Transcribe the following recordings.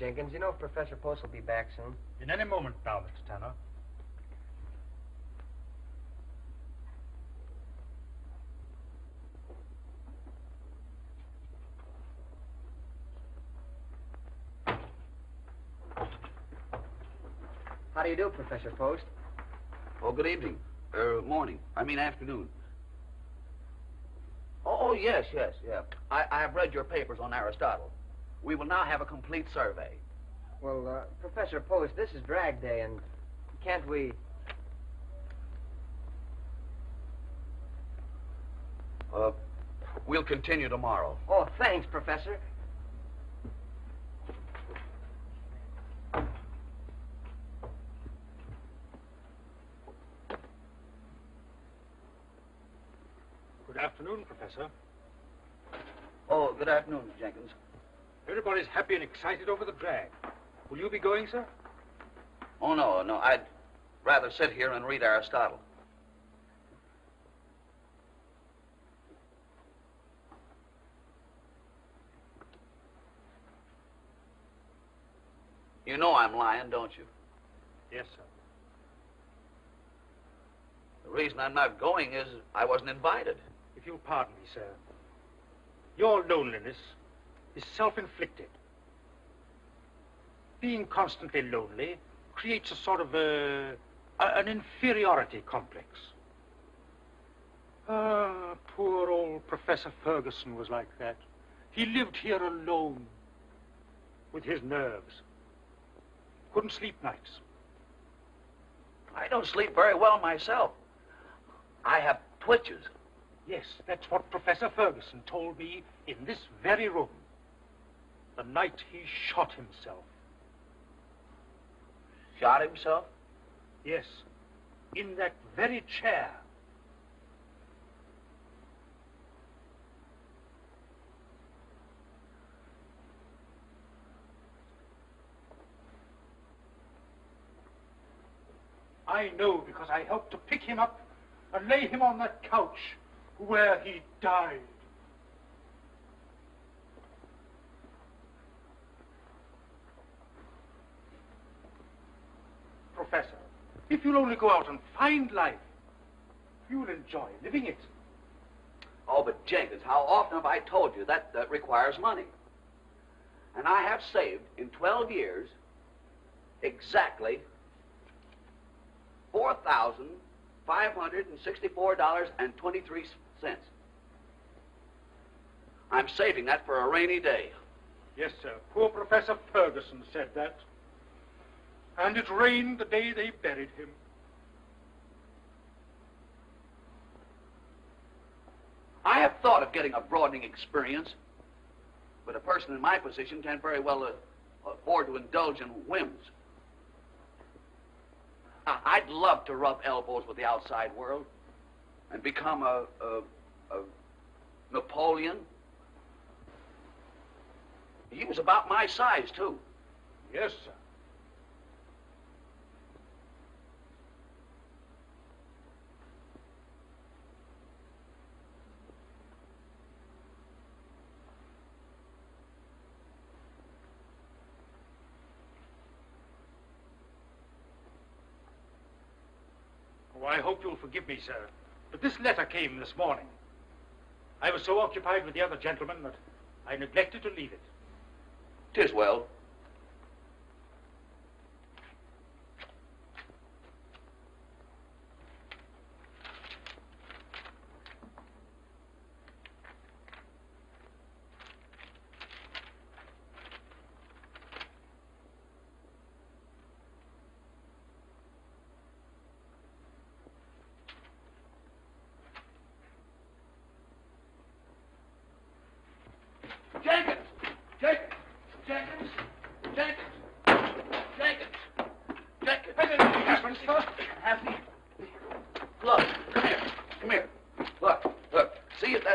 Jenkins. You know if Professor Post will be back soon? In any moment now, Mr. Tanner. How do you do, Professor Post? Oh, good evening. Morning. I mean afternoon. Oh, yes, yeah. I have read your papers on Aristotle. We will now have a complete survey. Well, Professor Post, this is drag day, and can't we... We'll continue tomorrow. Oh, thanks, Professor. Good afternoon, Professor. Oh, good afternoon, Jenkins. Everybody's happy and excited over the drag. Will you be going, sir? Oh, no. I'd rather sit here and read Aristotle. You know I'm lying, don't you? Yes, sir. The reason I'm not going is I wasn't invited. If you'll pardon me, sir, your loneliness is self-inflicted. Being constantly lonely creates a sort of an inferiority complex. Poor old Professor Ferguson was like that. He lived here alone with his nerves. Couldn't sleep nights. I don't sleep very well myself. I have twitches. Yes, that's what Professor Ferguson told me in this very room. The night he shot himself. Shot himself? Yes, in that very chair. I know because I helped to pick him up and lay him on that couch where he died. Professor, if you'll only go out and find life, you'll enjoy living it. Oh, but Jenkins, how often have I told you that requires money? And I have saved in 12 years exactly $4,564.23. I'm saving that for a rainy day. Yes, sir. Poor Professor Ferguson said that. And it rained the day they buried him. I have thought of getting a broadening experience, but a person in my position can't very well afford to indulge in whims. I'd love to rub elbows with the outside world and become a Napoleon. He was about my size, too. Yes, sir. Oh, I hope you'll forgive me, sir, but this letter came this morning. I was so occupied with the other gentlemen that I neglected to leave it. 'Tis well.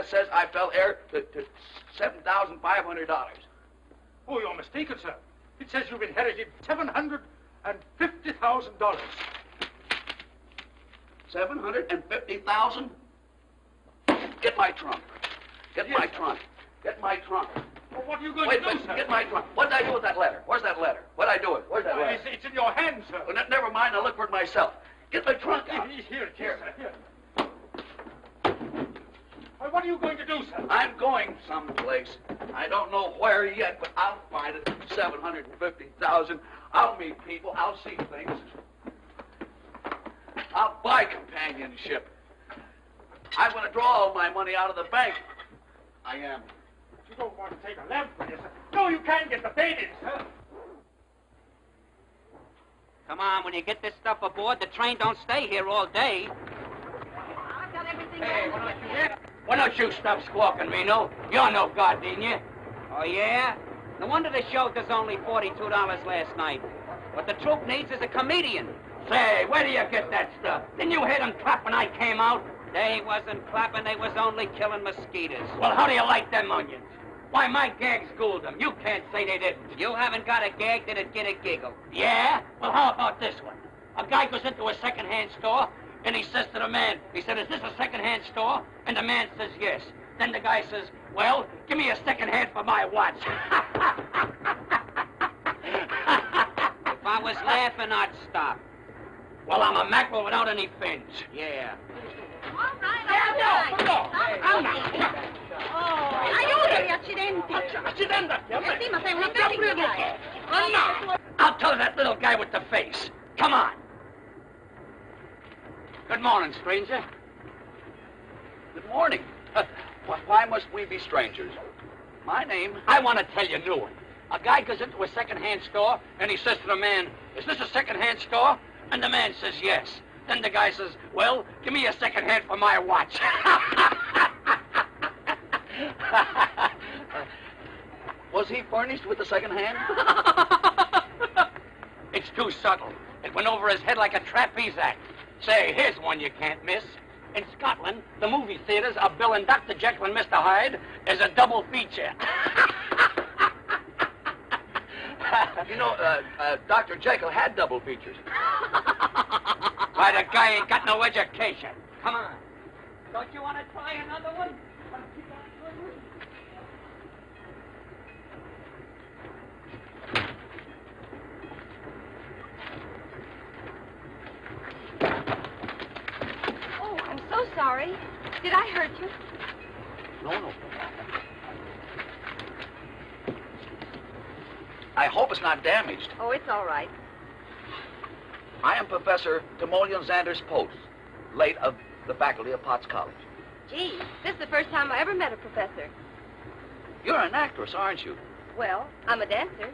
Says I fell heir to $7,500. Oh, you're mistaken, sir. It says you've inherited $750,000. 750,000? Get my trunk. Get my trunk. Get my trunk. Well, what are you going Wait, to do, sir? get my trunk. What did I do with that letter? Where's that letter? What did I do with it? Where's that Well, letter? it's in your hand, sir. Well, never mind. I'll look for it myself. Get my trunk out. Here, sir, here. Well, what are you going to do, sir? I'm going someplace. I don't know where yet, but I'll find it. 750,000. I'll meet people. I'll see things. I'll buy companionship. I'm going to draw all my money out of the bank. I am. You don't want to take a lamp with you, sir. No, you can't get the bait in, sir. Come on, when you get this stuff aboard, the train don't stay here all day. I've got everything Hey, ready. why don't you stop squawking, Reno? You're no god, didn't you? Oh, yeah? No wonder they showed us only $42 last night. What the troupe needs is a comedian. Say, where do you get that stuff? Didn't you hear them clap when I came out? They wasn't clapping, they was only killing mosquitoes. Well, how do you like them onions? Why, my gags schooled them. You can't say they didn't. You haven't got a gag that'd get a giggle. Yeah? Well, how about this one? A guy goes into a second-hand store, and he says to the man, he said, is this a second-hand store? And the man says, yes. Then the guy says, well, give me a second-hand for my watch. If I was laughing, I'd stop. Well, I'm a mackerel without any fins. Yeah. All right. Aiutami, accidenti. Sì, ma sei una perdita. I'll tell that little guy with the face. Come on. Good morning, stranger. Good morning. Why must we be strangers? My name... I want to tell you a new one. A guy goes into a second-hand store, and he says to the man, is this a second-hand store? And the man says, yes. Then the guy says, well, give me a second-hand for my watch. Was he furnished with the second hand? It's too subtle. It went over his head like a trapeze act. Say, here's one you can't miss. In Scotland, the movie theaters are billing Dr. Jekyll and Mr. Hyde as a double feature. You know, Dr. Jekyll had double features. Why, the guy ain't got no education. Come on. Don't you want to try another one? Oh, I'm so sorry. Did I hurt you? No. I hope it's not damaged. Oh, it's all right. I am Professor Timoleon Xander's Post, late of the faculty of Potts College. Gee, this is the first time I ever met a professor. You're an actress, aren't you? Well, I'm a dancer.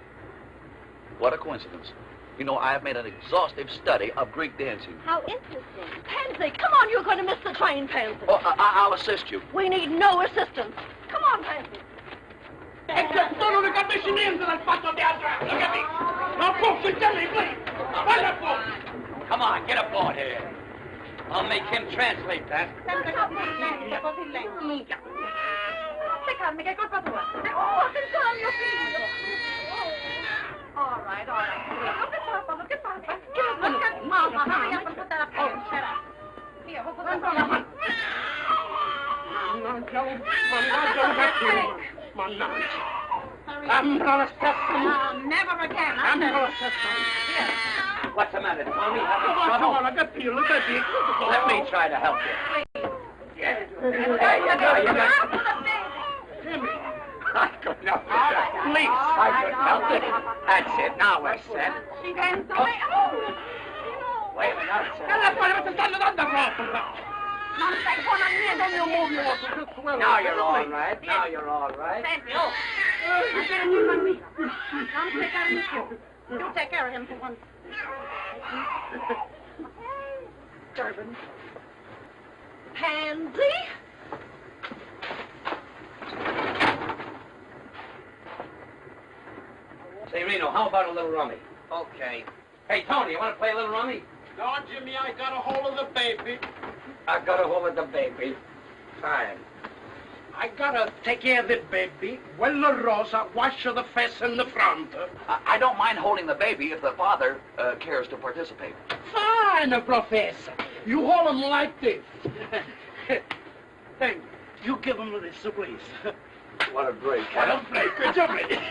What a coincidence. You know, I have made an exhaustive study of Greek dancing. How interesting. Pansy, come on, you're going to miss the train, Pansy. Oh, I'll assist you. We need no assistance. Come on, Pansy. Sono le capisci niente del fatto teatrale, lo capisci? Non posso tell please. Vaya fuori. Come on, get aboard here. I'll make him translate that. Seccarmi, che è colpa tua. Oh, attenzione al mio figlio. All right. Look at Papa. Look at Mama. Hurry up and put that up there. Shut up. Here, we'll put that on. Never again. What's the matter, Tommy? Having trouble? Let me try to help you. Yeah. There you go. You got... I couldn't help it. Please, I couldn't help it. That's it. Now we're set. Wait a minute. That's it. Now you're all right. Now you're all right. You take care of him for once. Durbin. Pansy? Say, Reno, how about a little rummy? Okay. Hey, Tony, you want to play a little rummy? No, Jimmy, I got a hold of the baby. I got a hold of the baby. Fine. I gotta take care of the baby. Well, Rosa, wash the face in the front. I don't mind holding the baby if the father cares to participate. Fine, Professor. You hold him like this. Thank you. You give him this, please. What a break. What a break. Good job, Jimmy.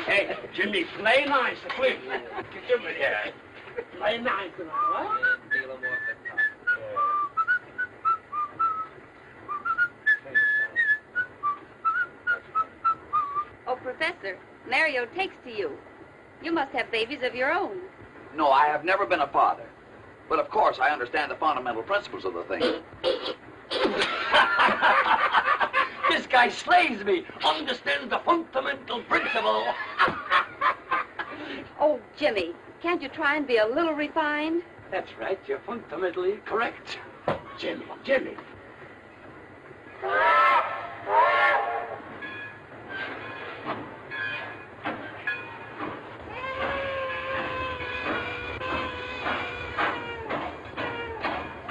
Hey, Jimmy, play nice, please. Jimmy, yeah. Play nice tonight, what? Feel him off the top. Oh, Professor, Mario takes to you. You must have babies of your own. No, I have never been a father. But of course, I understand the fundamental principles of the thing. This guy slays me. Understands the fundamental principle. Oh, Jimmy, can't you try and be a little refined? That's right. You're fundamentally correct. Jimmy, Jimmy.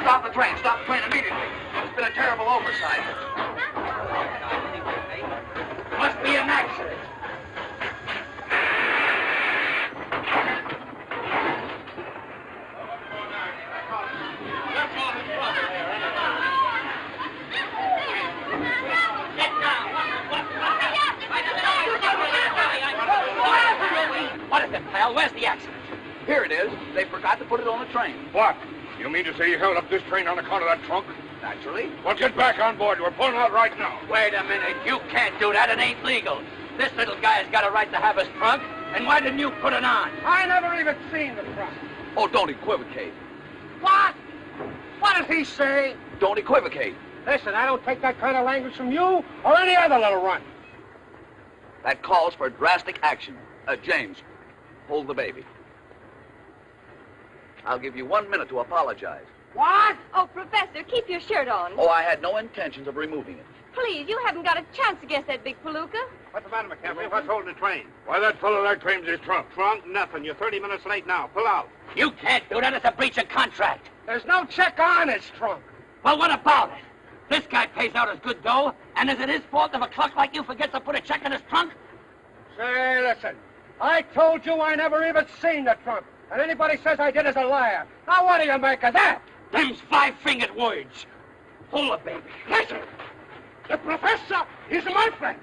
Stop the train immediately. It's been a terrible oversight. Must be an accident. What is it, pal? Where's the accident? Here it is. They forgot to put it on the train. What? You mean to say you held up this train on account of that trunk? Naturally. Well, get back on board. We're pulling out right now. Wait a minute. You can't do that. It ain't legal. This little guy's got a right to have his trunk. And why didn't you put it on? I never even seen the trunk. Oh, don't equivocate. What? What did he say? Don't equivocate. Listen, I don't take that kind of language from you or any other little runt. That calls for drastic action. James, hold the baby. I'll give you 1 minute to apologize. What? Oh, Professor, keep your shirt on. Oh, I had no intentions of removing it. Please, you haven't got a chance against that big palooka. What's the matter, McCaffrey? What's holding the train? Why, that fellow there claims his trunk. Trunk? Nothing. You're 30 minutes late now. Pull out. You can't do that. It's a breach of contract. There's no check on his trunk. Well, what about it? This guy pays out his good dough, and is it his fault if a clerk like you forgets to put a check in his trunk? Say, listen. I told you I never even seen the trunk. And anybody says I did is a liar. Now, what do you make of that? Them's five-fingered words. Hold it, baby. Listen. The professor is my friend.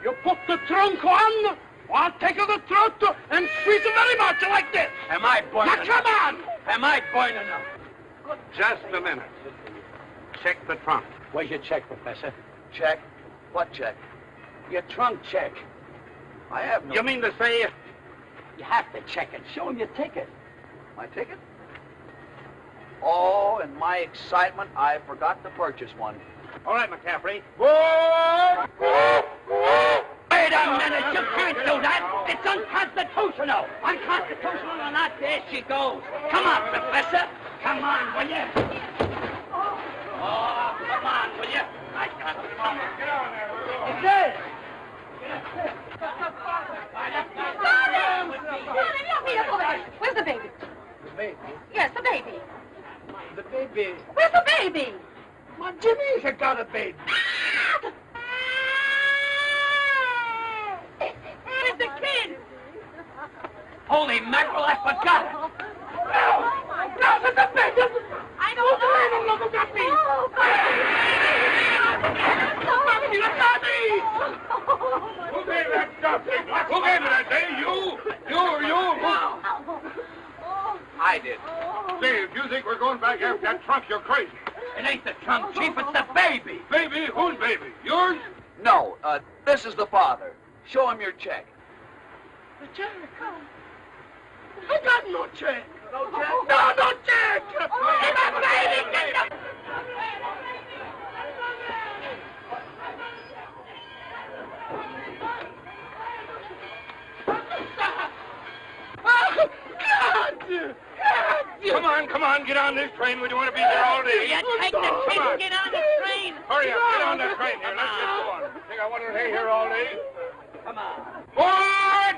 You put the trunk on, I'll take the throat and squeeze it very much like this. Am I boiling? Now, come on. Am I boiling enough? Just a minute. Check the trunk. Where's your check, Professor? Check? What check? Your trunk check. I have no... You mean to say... You have to check it. Show him your ticket. My ticket? Oh, in my excitement, I forgot to purchase one. All right, McCaffrey. Wait a minute. You can't do that. It's unconstitutional. Unconstitutional or not, there she goes. Come on, Professor. Come on, will you? Oh, come on, will you? I got it. Come on. Get on there. It's there. Where's the baby? The baby? Yes, the baby. The baby? Where's the baby? My Jimmy's got a baby. Where's the kid? Holy mackerel, I forgot it. No, it's the baby. I don't know. Look at me. Who gave that stuff? Who gave me that thing? You? I did. Say, if you think we're going back after that trunk, you're crazy. It ain't the trunk, Chief. It's the baby. Baby? Whose baby? Yours? No, this is the father. Show him your check. The check? I got no check. No check? No check. Get the baby. Get the... Come on, get on this train. We don't want to be there all day. You take the kid and get on the train. Hurry up, get on the train here. Let's get going. Think I want to stay here all day? Come on. Forward!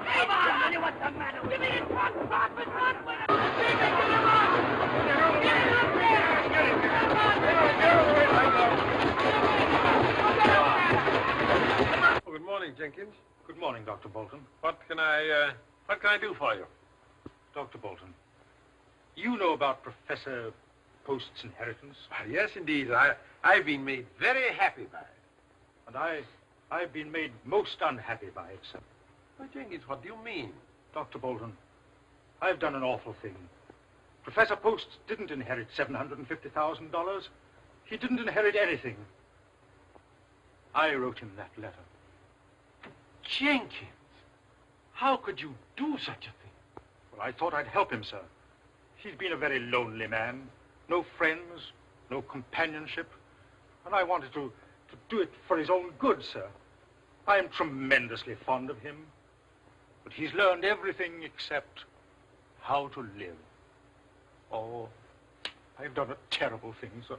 Come on, honey, what's the matter with you? Good morning, Jenkins. Good morning, Dr. Bolton. What can I do for you? Dr. Bolton, you know about Professor Post's inheritance? Yes, indeed. I've been made very happy by it. And I've been made most unhappy by it, sir. Well, Jenkins, what do you mean? Dr. Bolton, I've done an awful thing. Professor Post didn't inherit $750,000. He didn't inherit anything. I wrote him that letter. Jenkins, how could you do such a thing? Well, I thought I'd help him, sir. He's been a very lonely man. No friends, no companionship. And I wanted to do it for his own good, sir. I am tremendously fond of him. But he's learned everything except how to live. Oh, I've done a terrible thing, sir.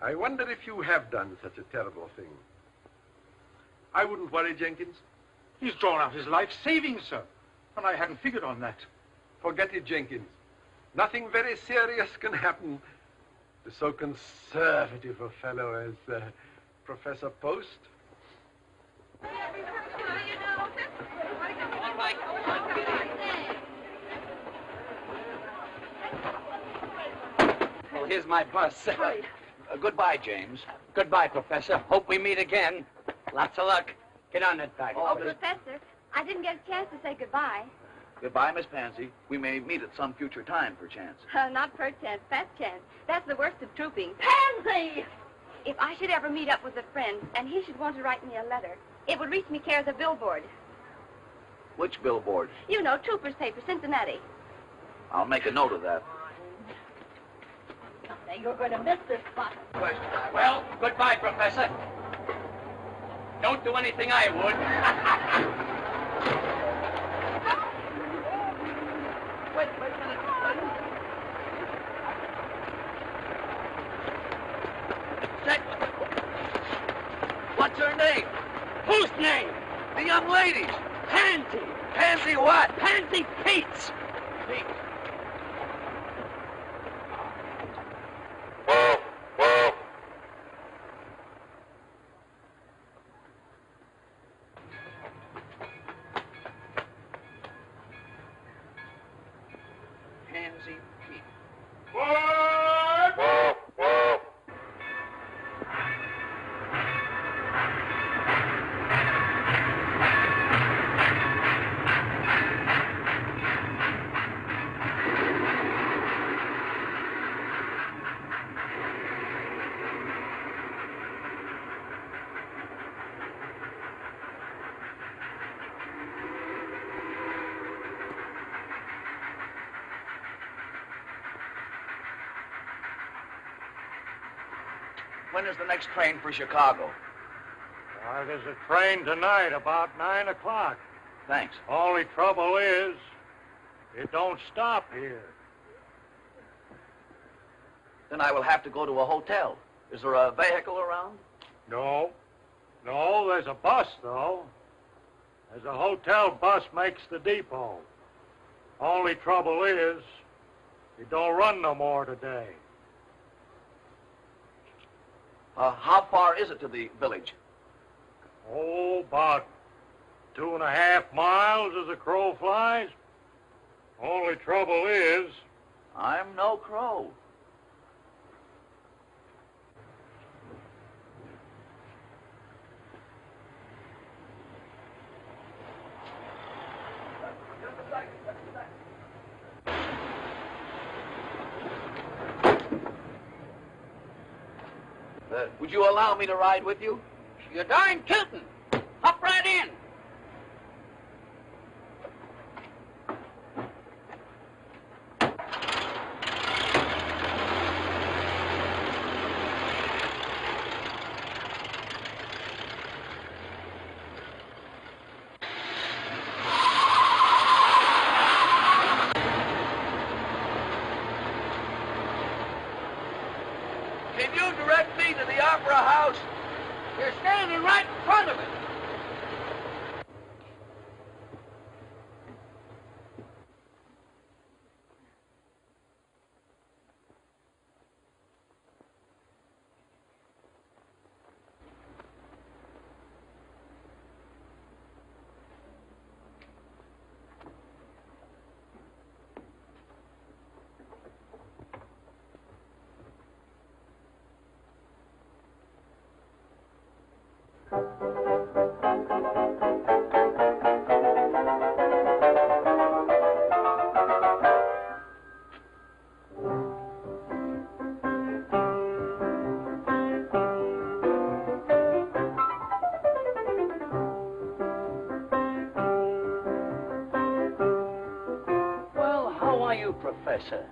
I wonder if you have done such a terrible thing. I wouldn't worry, Jenkins. He's drawn out his life savings, sir. And I hadn't figured on that. Forget it, Jenkins. Nothing very serious can happen to so conservative a fellow as Professor Post. All right. Well, here's my bus. Goodbye, James. Goodbye, Professor. Hope we meet again. Lots of luck. Get on that bike. Oh, Professor, I didn't get a chance to say goodbye. Goodbye, Miss Pansy. We may meet at some future time, perchance. Not per chance, fat chance. That's the worst of trooping. Pansy! If I should ever meet up with a friend and he should want to write me a letter, it would reach me care of the billboard. Which billboard? You know, Trooper's paper, Cincinnati. I'll make a note of that. Someday you're going to miss this spot. Well, goodbye, Professor. Don't do anything I would. Wait a minute. What's her name? Whose name? The young lady's. Pansy. Pansy what? Pansy Pete's. Pete. Pansy Pete. When is the next train for Chicago? There's a train tonight about 9 o'clock. Thanks. Only trouble is, it don't stop here. Then I will have to go to a hotel. Is there a vehicle around? No, there's a bus, though. There's a hotel bus makes the depot. Only trouble is, it don't run no more today. How far is it to the village? Oh, about 2.5 miles as a crow flies. Only trouble is... I'm no crow. Would you allow me to ride with you? You're darn tootin'. Hop right in. Can you direct me to the Opera House? You're standing right in front of it. Professor.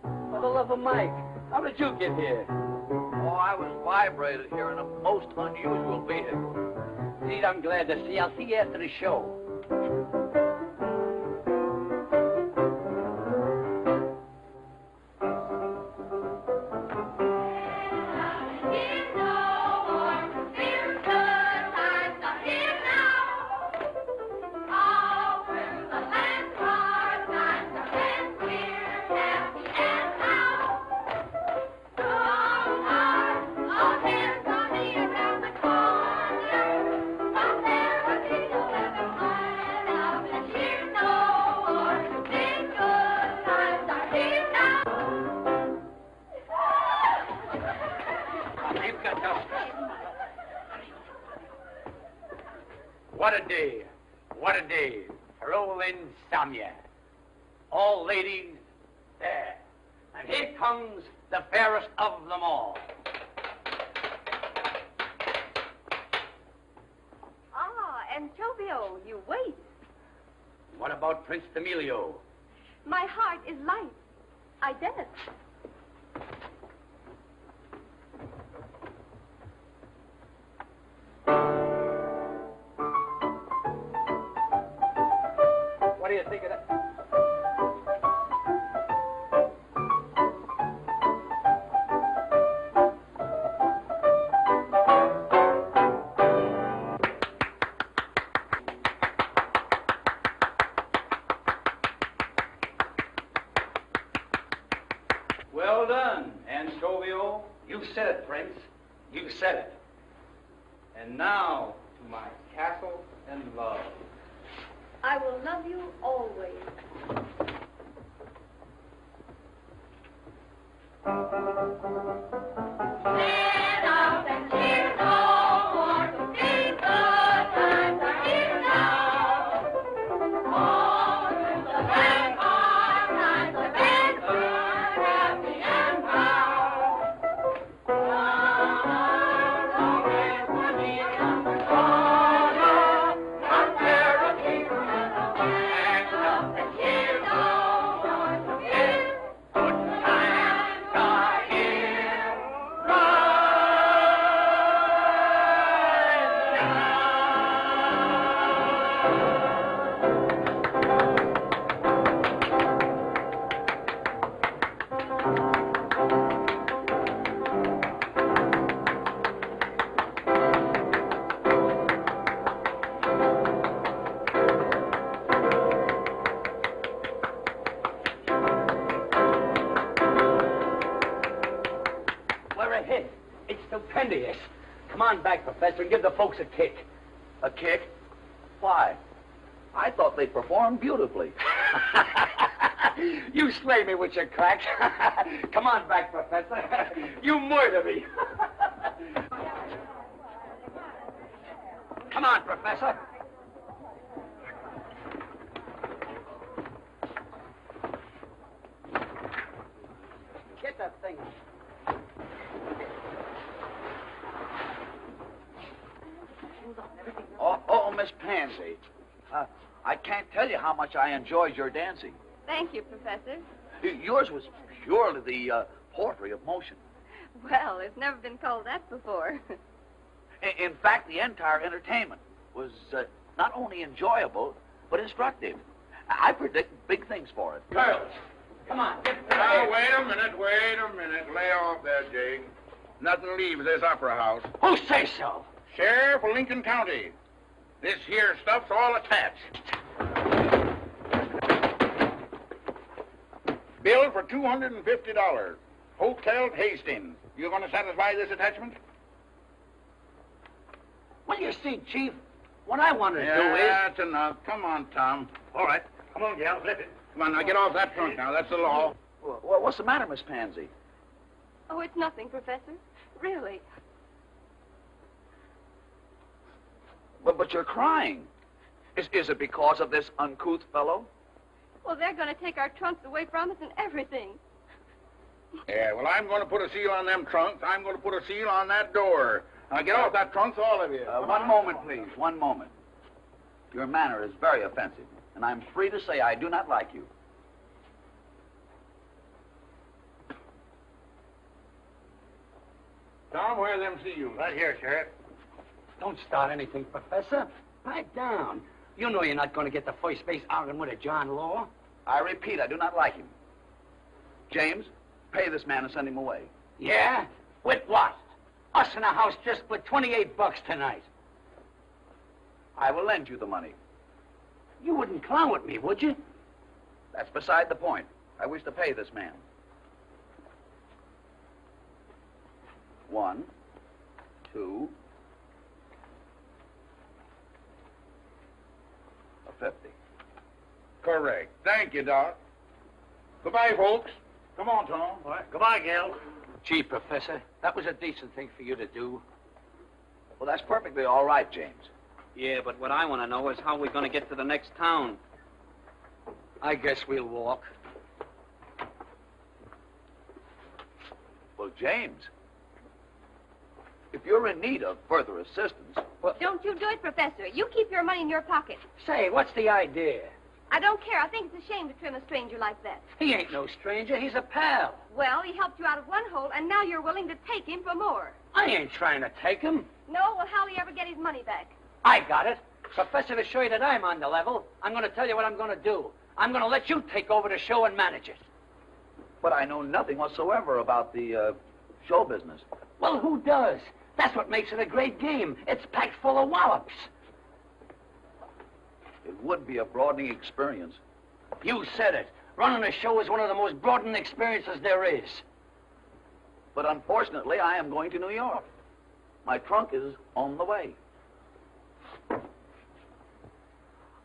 For the love of Mike, how did you get here? Oh, I was vibrated here in a most unusual vehicle. Indeed, I'm glad to see you. I'll see you after the show. What a day. What a day for old insomnia. All ladies there. And here comes the fairest of them all. Ah, Antonio, you wait. What about Prince Emilio? My heart is light. I dance. What do you think of that? Well done, Anscovio. You said it, Prince. You said it. And now to my castle and love. I will love you always. Stand up and cheer no more. These good times are here now. All through the land our times have been good, happy and proud. Always will be on the corner, not there a keeper and a stand up and cheer no more. Forget good times are here We're a hit. It's stupendous. Come on back, Professor, and give the folks a kick. A kick? Why? I thought they performed beautifully. You slay me with your cracks. Come on back, Professor. You murder me. Come on, Professor. Get that thing. Oh, Miss Pansy. I can't tell you how much I enjoyed your dancing. Thank you, Professor. Yours was purely the poetry of motion. Well, it's never been called that before. In fact, the entire entertainment was not only enjoyable, but instructive. I predict big things for it. Girls, come on, get to Now, the wait a minute. Lay off there, Jake. Nothing leaves this opera house. Who says so? Sheriff of Lincoln County. This here stuff's all attached. Bill for $250. Hotel Hastings. You going to satisfy this attachment? Well, you see, Chief, what I want to do is... That's enough. Come on, Tom. All right. Come on, gal. Flip it. Come on, now get off that trunk now. That's the law. Well, what's the matter, Miss Pansy? Oh, it's nothing, Professor. Really. But you're crying. Is it because of this uncouth fellow? Well, they're going to take our trunks away from us and everything. Yeah, well, I'm going to put a seal on them trunks. I'm going to put a seal on that door. Now get off that trunk, all of you. One moment, please. One moment. Your manner is very offensive, and I'm free to say I do not like you. Tom, where are them CUs? Right here, Sheriff. Don't start anything, Professor. Pipe down. You know you're not going to get the first base arguing with a John Law. I repeat, I do not like him. James, pay this man and send him away. Yeah? With what? Us in the house just split $28 tonight. I will lend you the money. You wouldn't clown with me, would you? That's beside the point. I wish to pay this man. 1, 2, a 50. Correct. Thank you, Doc. Goodbye, folks. Come on, Tom. All right. Goodbye, Gil. Gee, Professor, that was a decent thing for you to do. Well, that's perfectly all right, James. Yeah, but what I want to know is how we're going to get to the next town. I guess we'll walk. Well, James, if you're in need of further assistance... Well, Don't you do it, Professor. You keep your money in your pocket. say, what's the idea? I don't care. I think it's a shame to trim a stranger like that. He ain't no stranger. He's a pal. Well, he helped you out of one hole, and now you're willing to take him for more. I ain't trying to take him. No? Well, how'll he ever get his money back? I got it. Professor, to show you that I'm on the level, I'm going to tell you what I'm going to do. I'm going to let you take over the show and manage it. But I know nothing whatsoever about the show business. Well, who does? That's what makes it a great game. It's packed full of wallops. It would be a broadening experience. You said it. Running a show is one of the most broadening experiences there is. But unfortunately, I am going to New York. My trunk is on the way.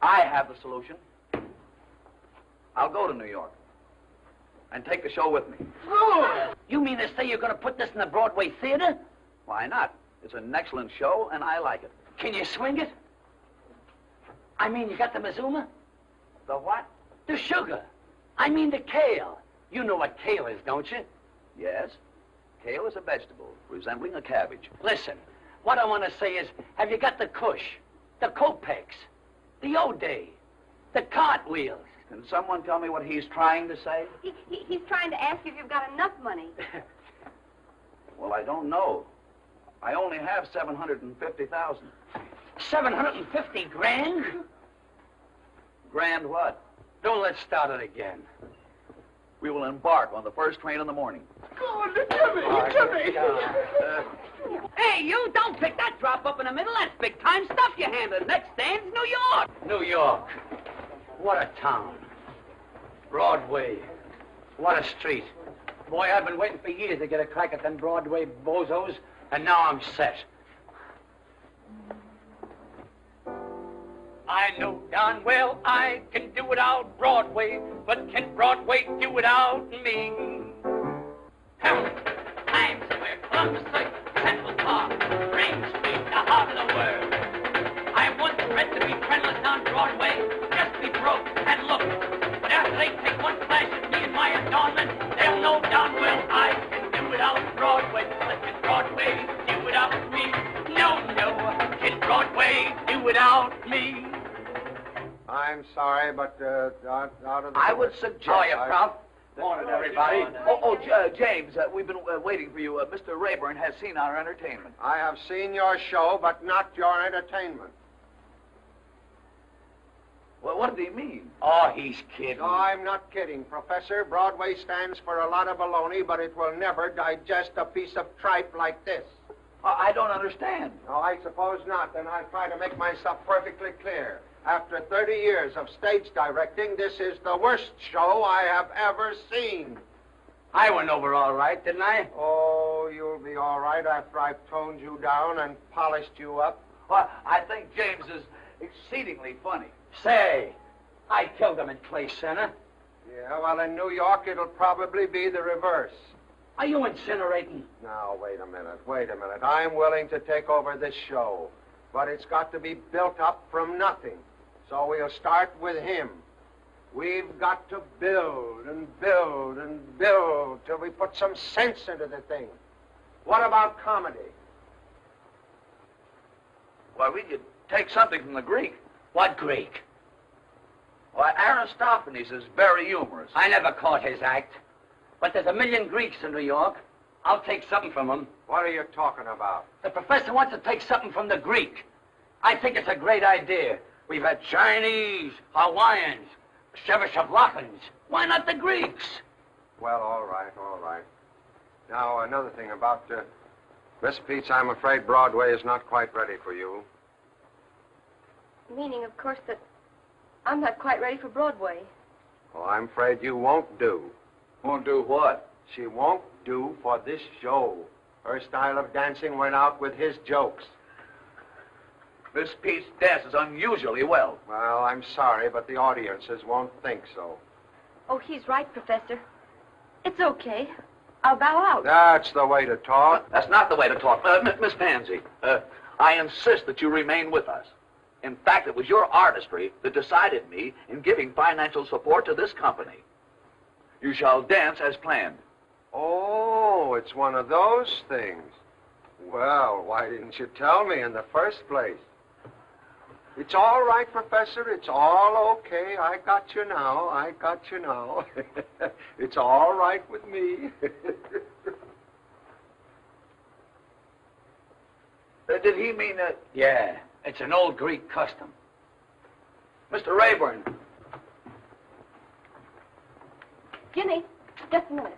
I have the solution. I'll go to New York and take the show with me. You mean to say you're going to put this in the Broadway theater? Why not? It's an excellent show, and I like it. Can you swing it? I mean, you got the Mazuma? The what? The sugar. I mean the kale. You know what kale is, don't you? Yes. Kale is a vegetable resembling a cabbage. Listen, what I want to say is, have you got the Kush, the Kopecks, the O'Day, the cartwheels? Can someone tell me what he's trying to say? He's trying to ask if you've got enough money. Well, I don't know. I only have 750,000. 750 grand? Grand what? Don't let's start it again. We will embark on the first train in the morning. Hey, you, don't pick that drop up in the middle. That's big-time stuff you handled. Next stand's New York. New York. What a town. Broadway. What a street. Boy, I've been waiting for years to get a crack at them Broadway bozos, and now I'm set. I know darn well I can do without Broadway, but can Broadway do without me? Hamlet, Times Square, Columbus Circle, Central Park, Main Street, the heart of the world. I once bred to be friendless on Broadway, just be broke and look. But after they take one flash at me and my adornment, they'll know darn well I can do without Broadway, but can Broadway do without me? No, no, can Broadway do without me? I'm sorry, but out of the... I would suggest... How are you, Prof? Morning, everybody. James, we've been waiting for you. Mr. Rayburn has seen our entertainment. I have seen your show, but not your entertainment. Well, what did he mean? Oh, he's kidding. No, I'm not kidding, Professor. Broadway stands for a lot of baloney, but it will never digest a piece of tripe like this. I don't understand. No, I suppose not. Then I'll try to make myself perfectly clear. After 30 years of stage directing, this is the worst show I have ever seen. I went over all right, didn't I? Oh, you'll be all right after I've toned you down and polished you up. Well, I think James is exceedingly funny. Say, I killed him in Clay Center. Yeah, well, in New York, it'll probably be the reverse. Are you incinerating? Now, wait a minute. I'm willing to take over this show, but it's got to be built up from nothing. So we'll start with him. We've got to build and build and build till we put some sense into the thing. What about comedy? Well, we could take something from the Greek. What Greek? Well, Aristophanes is very humorous. I never caught his act. But there's a million Greeks in New York. I'll take something from him. What are you talking about? The professor wants to take something from the Greek. I think it's a great idea. We've had Chinese, Hawaiians, Czechoslovakians. Why not the Greeks? Well, all right, all right. Now, another thing about Miss Peets, I'm afraid Broadway is not quite ready for you. Meaning, of course, that I'm not quite ready for Broadway. Well, I'm afraid you won't do. Won't do what? She won't do for this show. Her style of dancing went out with his jokes. Miss Peets dances unusually well. Well, I'm sorry, but the audiences won't think so. Oh, he's right, Professor. It's okay. I'll bow out. That's the way to talk. That's not the way to talk. Miss Pansy, I insist that you remain with us. In fact, it was your artistry that decided me in giving financial support to this company. You shall dance as planned. Oh, it's one of those things. Well, why didn't you tell me in the first place? It's all right, Professor. It's all okay. I got you now. I got you now. It's all right with me. Did he mean that? Yeah, it's an old Greek custom. Mr. Rayburn. Jimmy, just a minute.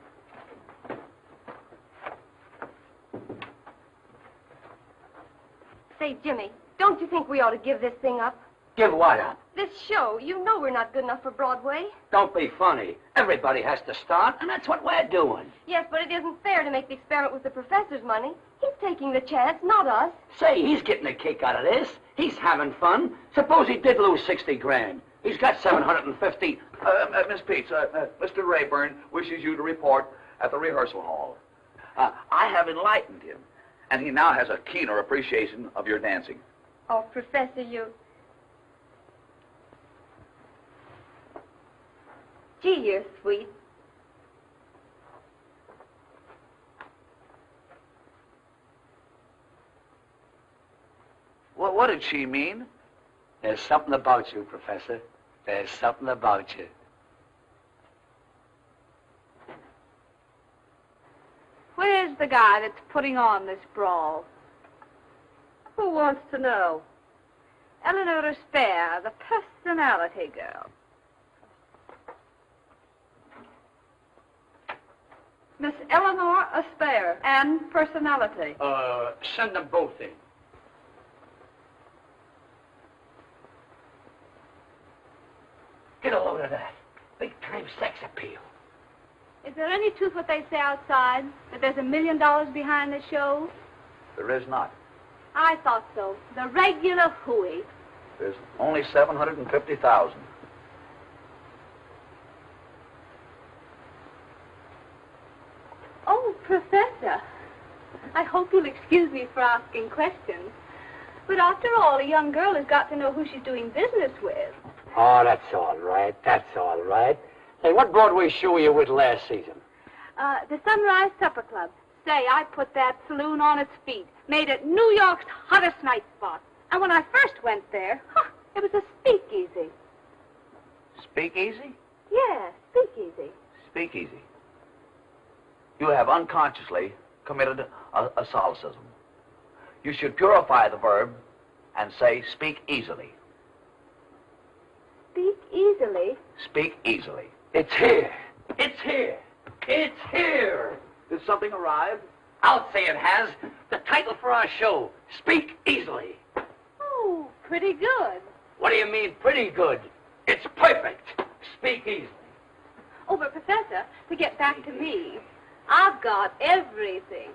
Say, Jimmy, don't you think we ought to give this thing up? Give what up? This show, you know we're not good enough for Broadway. Don't be funny. Everybody has to start, and that's what we're doing. Yes, but it isn't fair to make the experiment with the professor's money. He's taking the chance, not us. Say, he's getting a kick out of this. He's having fun. Suppose he did lose 60 grand. He's got 750. Miss Peets, Mr. Rayburn wishes you to report at the rehearsal hall. I have enlightened him, and he now has a keener appreciation of your dancing. Oh, Professor, you... Gee, you're sweet. Well, what did she mean? There's something about you, Professor. There's something about you. Where's the guy that's putting on this brawl? Who wants to know? Eleanor Aspare, the personality girl. Miss Eleanor Aspare and personality. Send them both in. Get a load of that. Big-time sex appeal. Is there any truth what they say outside? That there's $1 million behind the show? There is not. I thought so. The regular hooey. There's only 750,000. Oh, Professor. I hope you'll excuse me for asking questions. But after all, a young girl has got to know who she's doing business with. Oh, that's all right. That's all right. Hey, what Broadway show were you with last season? The Sunrise Supper Club. Say, I put that saloon on its feet. Made it New York's hottest night spot. And when I first went there, it was a speakeasy. Speakeasy? Yeah, speakeasy. Speakeasy. You have unconsciously committed a solecism. You should purify the verb and say speak easily. Speak easily? Speak easily. It's here. It's here. It's here. Did something arrive? I'll say it has. The title for our show, Speak Easily. Oh, pretty good. What do you mean, pretty good? It's perfect. Speak easily. Oh, but Professor, to get back to me, I've got everything.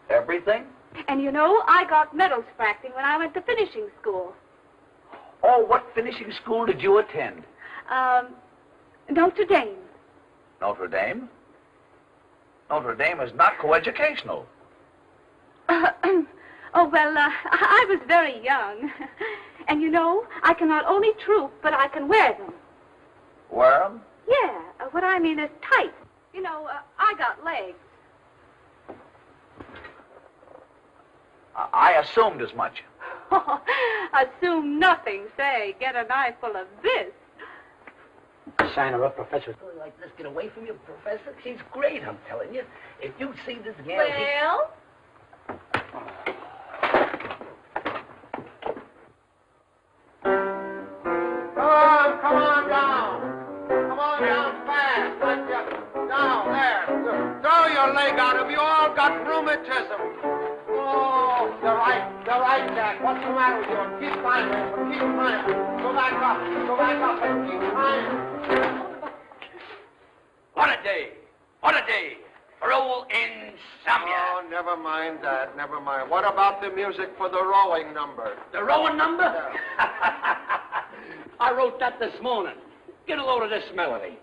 Everything? And you know, I got medals for acting when I went to finishing school. Oh, what finishing school did you attend? Notre Dame. Notre Dame? Notre Dame is not coeducational. Oh, well, I was very young. And you know, I can not only troop, but I can wear them. Wear them? Yeah, what I mean is tight. You know, I got legs. I assumed as much. Assume nothing. Say, get an eyeful of this. sign her up, Professor. Like this, get away from you, Professor. She's great, I'm telling you. If you see this gal... Well? Come on down. Come on down fast. Down there. Throw your leg out. Have you all got rheumatism? Oh, you're right, Jack. What's the matter with you? Keep climbing. Keep climbing. Go back up and keep climbing. What a day. What a day. For old insomnia. Oh, never mind that. Never mind. What about the music for the rowing number? The rowing number? Yeah. I wrote that this morning. Get a load of this melody.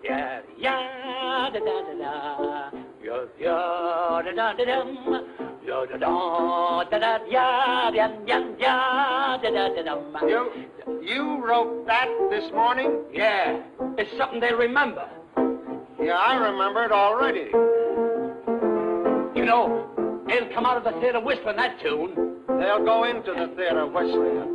Yeah, yeah, da da da da. Yeah, yeah, da da da dum. Yeah, da da da da. Yeah, yeah, yeah, yeah, da da da dum. You wrote that this morning? Yeah, it's something they remember. Yeah, I remember it already. You know, they'll come out of the theater whistling that tune. They'll go into the theater whistling it.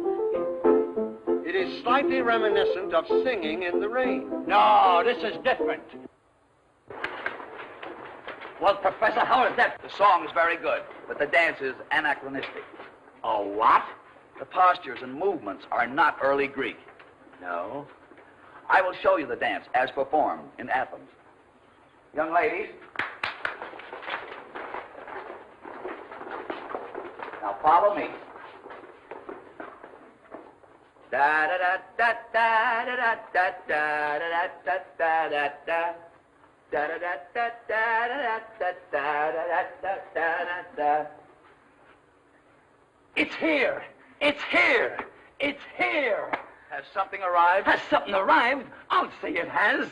It is slightly reminiscent of singing in the rain. No, this is different. Well, Professor, how is that? The song is very good, but the dance is anachronistic. Oh, what? The postures and movements are not early Greek. No. I will show you the dance as performed in Athens. Young ladies. Now follow me. Da da da da da da da da da da da da da da. Da da da da da da da da da da da. It's here. It's here. It's here. Has something arrived? Has something arrived? I'll say it has.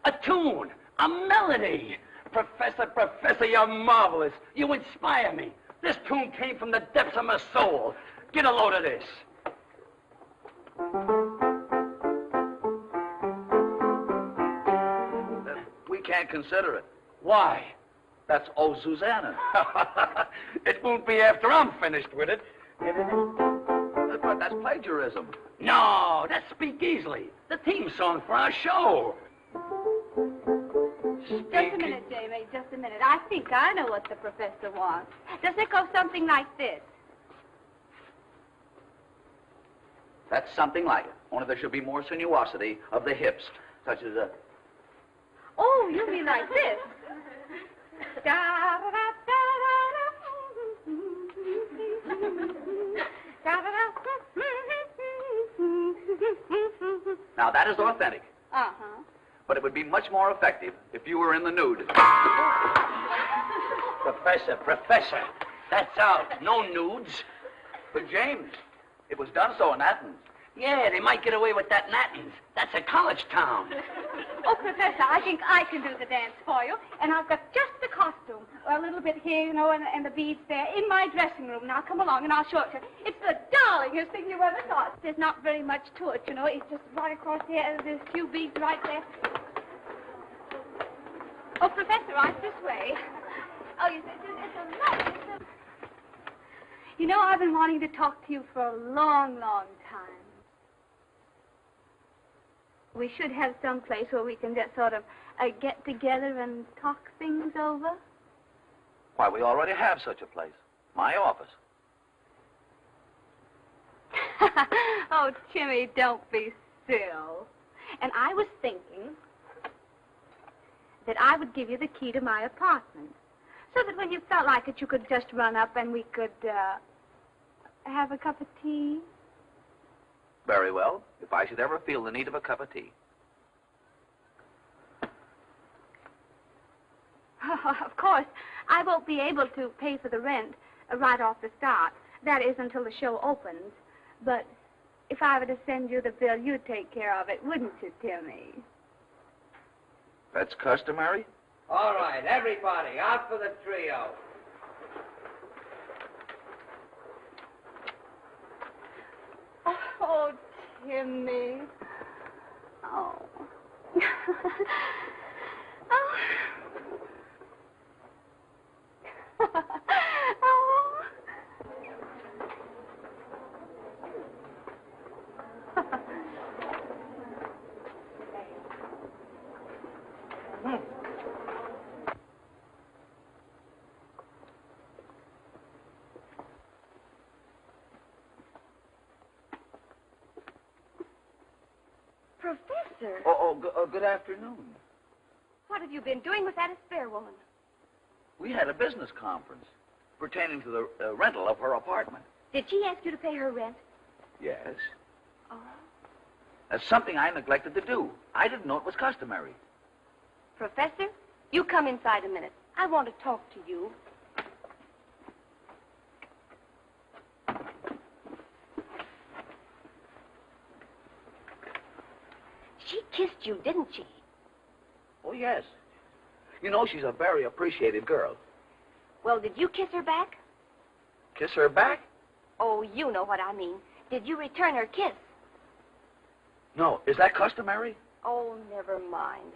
A tune. A melody. Professor, you're marvelous. You inspire me. This tune came from the depths of my soul. Get a load of this. We can't consider it. Why? That's Oh Susanna. It won't be after I'm finished with it. But that's plagiarism. No, that's Speak Easily. The theme song for our show. Just a minute, Jamie, just a minute. I think I know what the professor wants. Does it go something like this? That's something like it. Only there should be more sinuosity of the hips, such as a... Oh, you mean like this? Now, that is authentic. Uh-huh. But it would be much more effective if you were in the nude. Professor, that's out. No nudes. But, James, it was done so in Athens. Yeah, they might get away with that in Athens. That's a college town. Oh, Professor, I think I can do the dance for you. And I've got just the costume. A little bit here, you know, and the beads there in my dressing room. Now, come along and I'll show it to you. It's the darlingest thing you ever saw. There's not very much to it, you know. It's just right across here, and there's a few beads right there. Oh, Professor, right this way. Oh, it's a lot. You know, I've been wanting to talk to you for a long, long time. We should have some place where we can just sort of get together and talk things over. Why, we already have such a place. My office. Oh, Timmy, don't be still. And I was thinking that I would give you the key to my apartment, so that when you felt like it, you could just run up and we could have a cup of tea. Very well, if I should ever feel the need of a cup of tea. Oh, of course, I won't be able to pay for the rent right off the start. That is until the show opens. But if I were to send you the bill, you'd take care of it, wouldn't you, Timmy? That's customary? All right, everybody, out for the trio. Oh, Timmy. Oh. Oh. Oh. Professor. Good afternoon. What have you been doing with that Aspare woman? We had a business conference pertaining to the rental of her apartment. Did she ask you to pay her rent? Yes. Oh. That's something I neglected to do. I didn't know it was customary. Professor, you come inside a minute. I want to talk to you. She kissed you, didn't she? Oh, yes. You know, she's a very appreciated girl. Well, did you kiss her back? Kiss her back? Oh, you know what I mean. Did you return her kiss? No. Is that customary? Oh, never mind.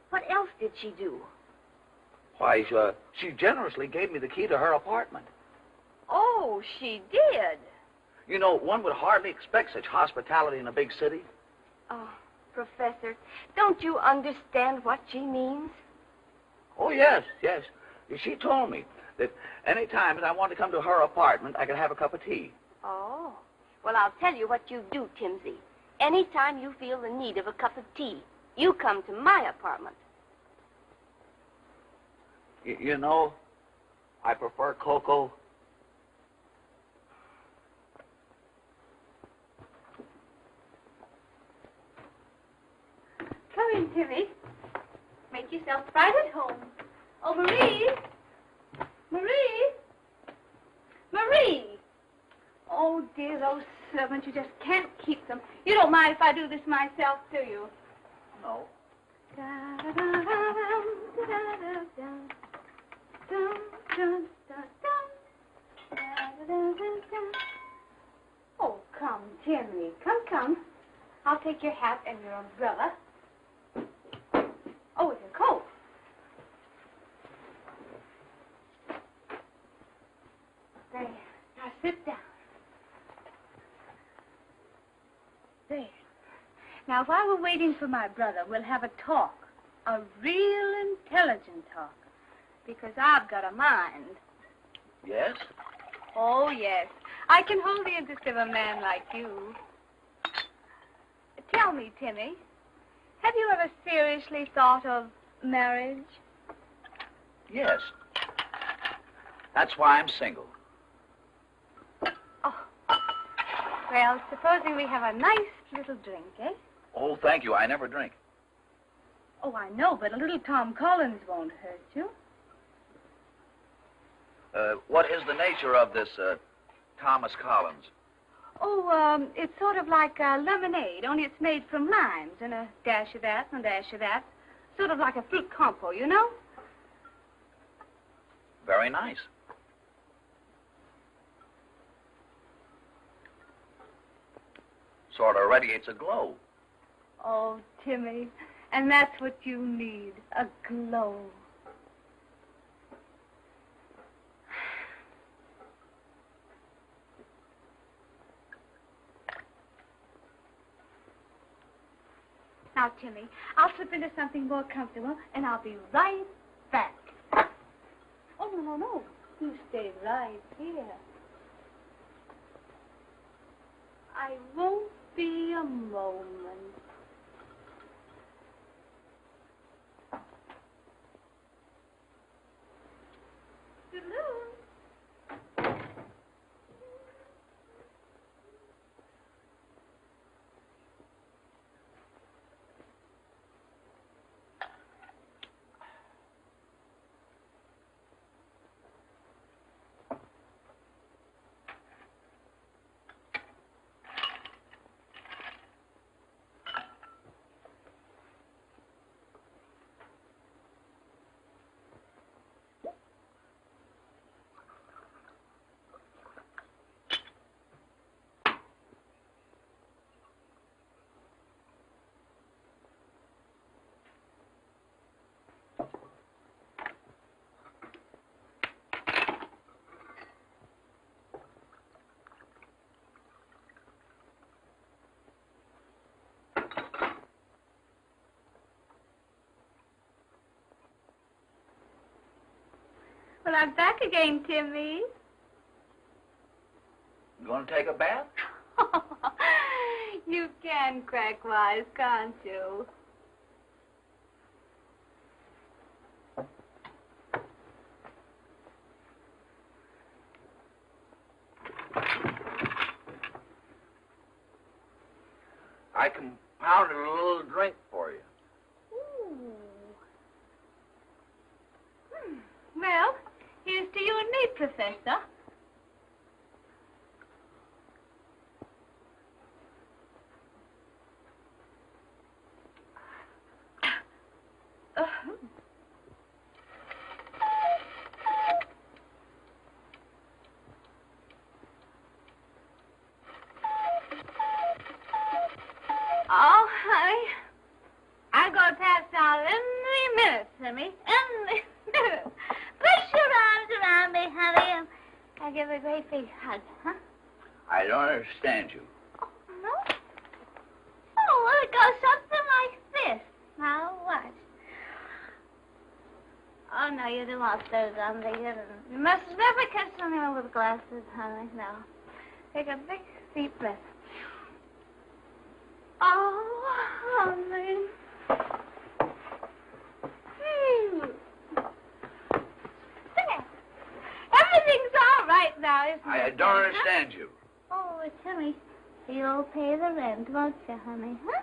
What else did she do? Why, she generously gave me the key to her apartment. Oh, she did. You know, one would hardly expect such hospitality in a big city. Oh, Professor, don't you understand what she means? Oh, yes. She told me that any time that I want to come to her apartment, I could have a cup of tea. Oh. Well, I'll tell you what you do, Timsy. Anytime you feel the need of a cup of tea, you come to my apartment. You know, I prefer cocoa. Come in, Timmy. Make yourself right at home. Oh, Marie! Marie! Marie! Oh, dear, those servants, you just can't keep them. You don't mind if I do this myself, do you? No. Oh, come, Timmy. Come. I'll take your hat and your umbrella. Oh, it's a coat. There. Now sit down. There. Now, while we're waiting for my brother, we'll have a talk. A real intelligent talk. Because I've got a mind. Yes? Oh, yes. I can hold the interest of a man like you. Tell me, Timmy, have you ever seriously thought of marriage? Yes. That's why I'm single. Oh. Well, supposing we have a nice little drink, eh? Oh, thank you. I never drink. Oh, I know, but a little Tom Collins won't hurt you. What is the nature of this, Thomas Collins? Oh, it's sort of like lemonade, only it's made from limes and a dash of that and a dash of that. Sort of like a fruit compo, you know? Very nice. Sort of radiates a glow. Oh, Timmy, and that's what you need, a glow. Now, Timmy, I'll slip into something more comfortable, and I'll be right back. Oh, no. You stay right here. I won't be a moment. Toodaloo. Well, I'm back again, Timmy. You going to take a bath? You can crack wise, can't you? I compounded a little drink for you. Ooh. Well, here's to you and me, Professor. Oh, honey. I'm going to pass out any minute, Timmy. Any minute. Put your arms around me, honey, and I'll give a great big hug, huh? I don't understand you. Oh, no? Oh, well, it goes something like this. Now, watch. Oh, no, you don't want those on the You must never kiss anyone with glasses, honey. No. Take a big, deep breath. Oh, honey. There. Everything's all right now, isn't it? I don't understand you. Oh, Timmy, you'll pay the rent, won't you, honey? Huh?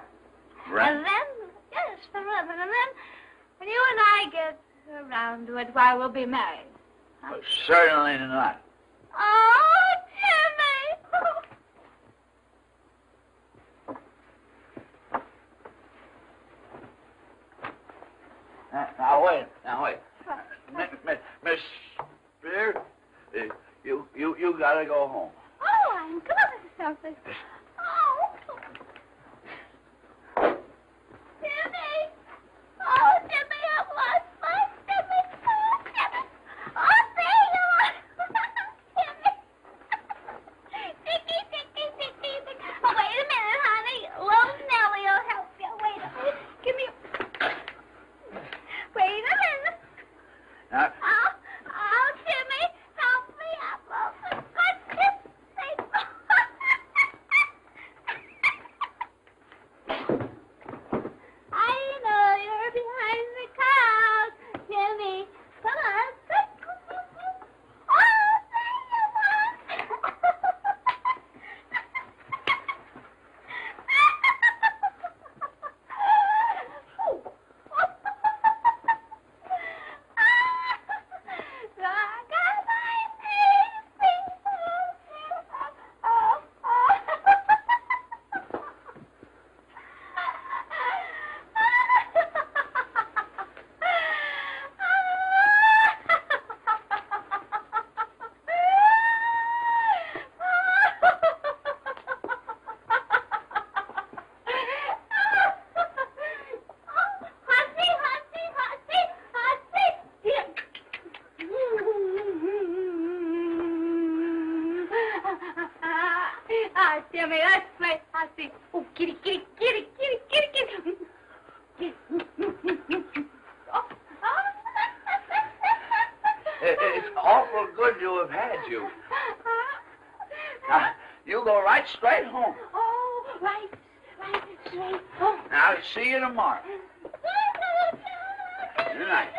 Rent? And then, yes, the rent. And then, when you and I get around to it, why, we'll be married. Huh? Certainly not. Oh, Timmy! Now wait. Miss Spear, you gotta go home. Oh, I'm good at something. Oh. Timmy! Oh, Timmy, I've lost my Timmy. Oh, Timmy. Oh, there you are. Timmy. Ticky. Oh, wait a minute, honey. Little Nellie will help you. Wait a minute. Give me Wait a minute. Oh, Timmy, help me up. Oh, for goodness sake. I know you're behind the couch, Timmy. Come on. Oh, there you Timmy, let's play Hussy. Oh, kitty. It's awful good to have had you. Now, you go right straight home. Oh, right straight home. Now, see you tomorrow. Good night.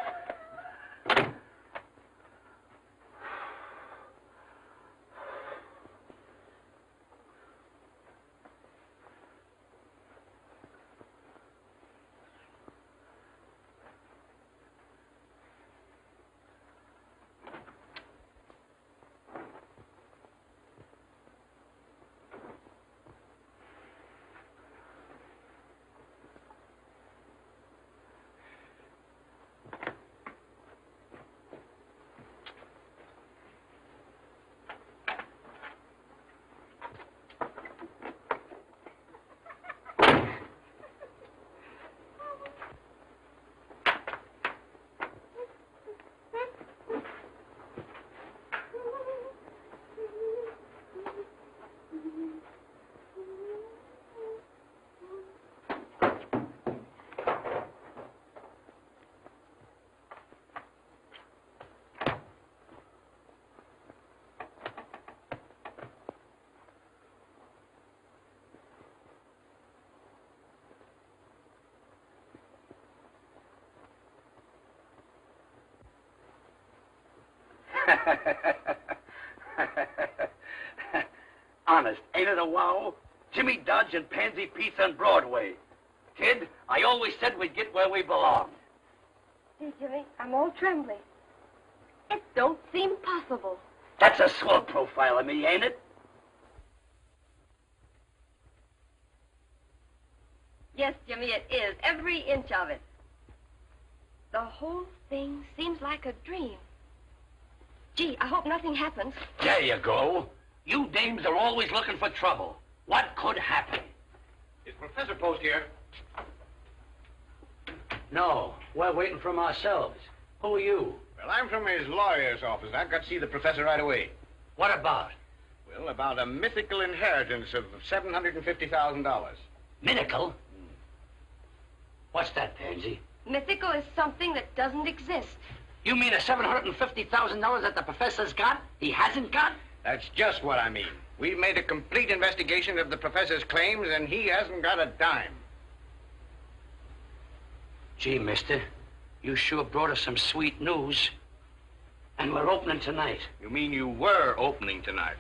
Honest, ain't it a wow? Jimmy Dodge and Pansy Pizza on Broadway. Kid, I always said we'd get where we belong. See, Jimmy, I'm all trembling. It don't seem possible. That's a swell profile of me, ain't it? Yes, Jimmy, it is. Every inch of it. The whole thing seems like a dream. Gee, I hope nothing happens. There you go. You dames are always looking for trouble. What could happen? Is Professor Post here? No, we're waiting from ourselves. Who are you? Well, I'm from his lawyer's office. I've got to see the professor right away. What about? Well, about a mythical inheritance of $750,000. Mythical? What's that, Pansy? Mythical is something that doesn't exist. You mean the $750,000 that the professor's got, he hasn't got? That's just what I mean. We've made a complete investigation of the professor's claims, and he hasn't got a dime. Gee, mister, you sure brought us some sweet news. And we're opening tonight. You mean you were opening tonight?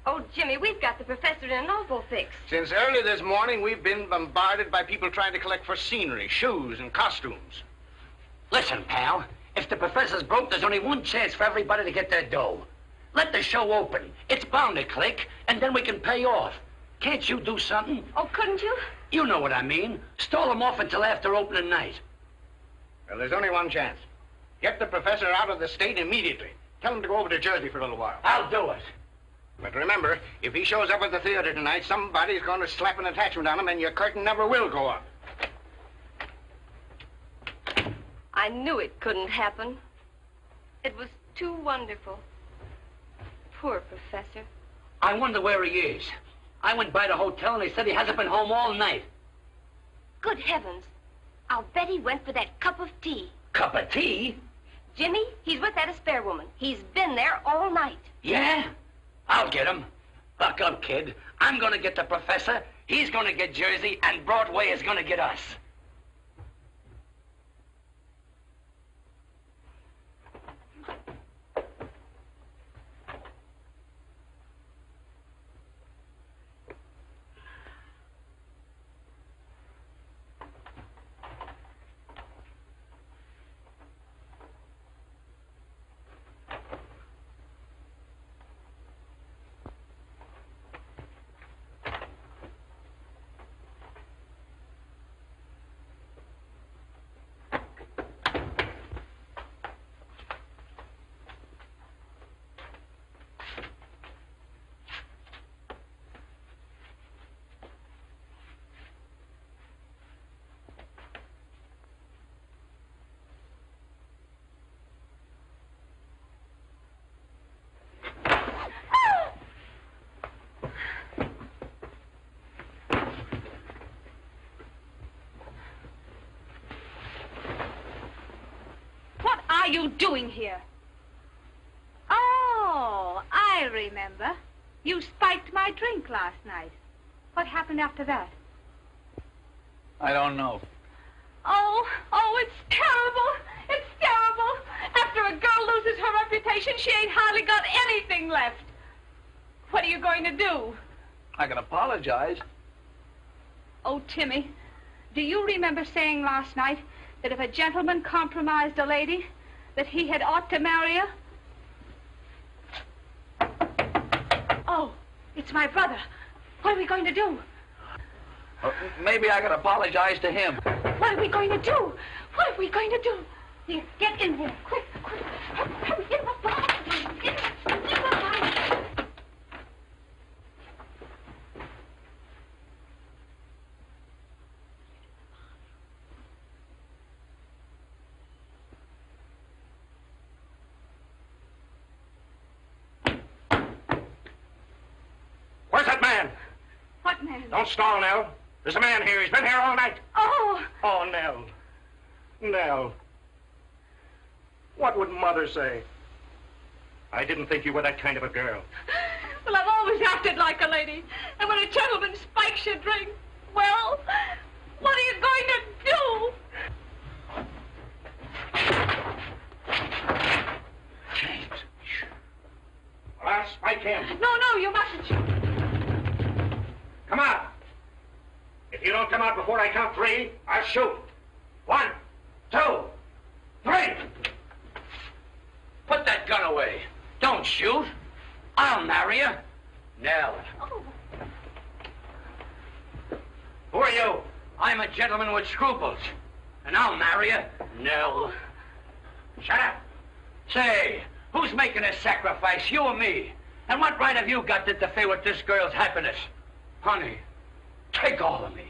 Oh, Jimmy, we've got the professor in an awful fix. Since early this morning, we've been bombarded by people trying to collect for scenery, shoes, and costumes. Listen, pal, if the professor's broke, there's only one chance for everybody to get their dough. Let the show open. It's bound to click, and then we can pay off. Can't you do something? Oh, couldn't you? You know what I mean. Stall them off until after opening night. Well, there's only one chance. Get the professor out of the state immediately. Tell him to go over to Jersey for a little while. I'll do it. But remember, if he shows up at the theater tonight, somebody's going to slap an attachment on him, and your curtain never will go up. I knew it couldn't happen. It was too wonderful. Poor professor. I wonder where he is. I went by the hotel, and they said he hasn't been home all night. Good heavens. I'll bet he went for that cup of tea. Cup of tea? Jimmy, he's with that spare woman. He's been there all night. Yeah? I'll get him. Buck up, kid. I'm gonna get the professor, he's gonna get Jersey, and Broadway is gonna get us. What are you doing here? Oh, I remember. You spiked my drink last night. What happened after that? I don't know. Oh, it's terrible. It's terrible. After a girl loses her reputation, she ain't hardly got anything left. What are you going to do? I can apologize. Oh, Timmy, do you remember saying last night that if a gentleman compromised a lady, that he had ought to marry her? Oh, it's my brother. What are we going to do? Maybe I can apologize to him. What are we going to do? What are we going to do? Here, get in here. Quick, quick. Hurry, get the box. Get the box. Where's that man? What man? Don't stall, Nell. There's a man here. He's been here all night. Oh, Oh, Nell. Nell. What would Mother say? I didn't think you were that kind of a girl. well, I've always acted like a lady. And when a gentleman spikes your drink, well, what are you going to do? James. I'll spike him. No, you mustn't shoot. Come out. If you don't come out before I count 3, I'll shoot. 1, 2, 3. Put that gun away. Don't shoot. I'll marry you. Nell. Who are you? I'm a gentleman with scruples. And I'll marry you. Nell. Shut up. Say, who's making this sacrifice, you or me? And what right have you got to interfere with this girl's happiness? Honey, take all of me.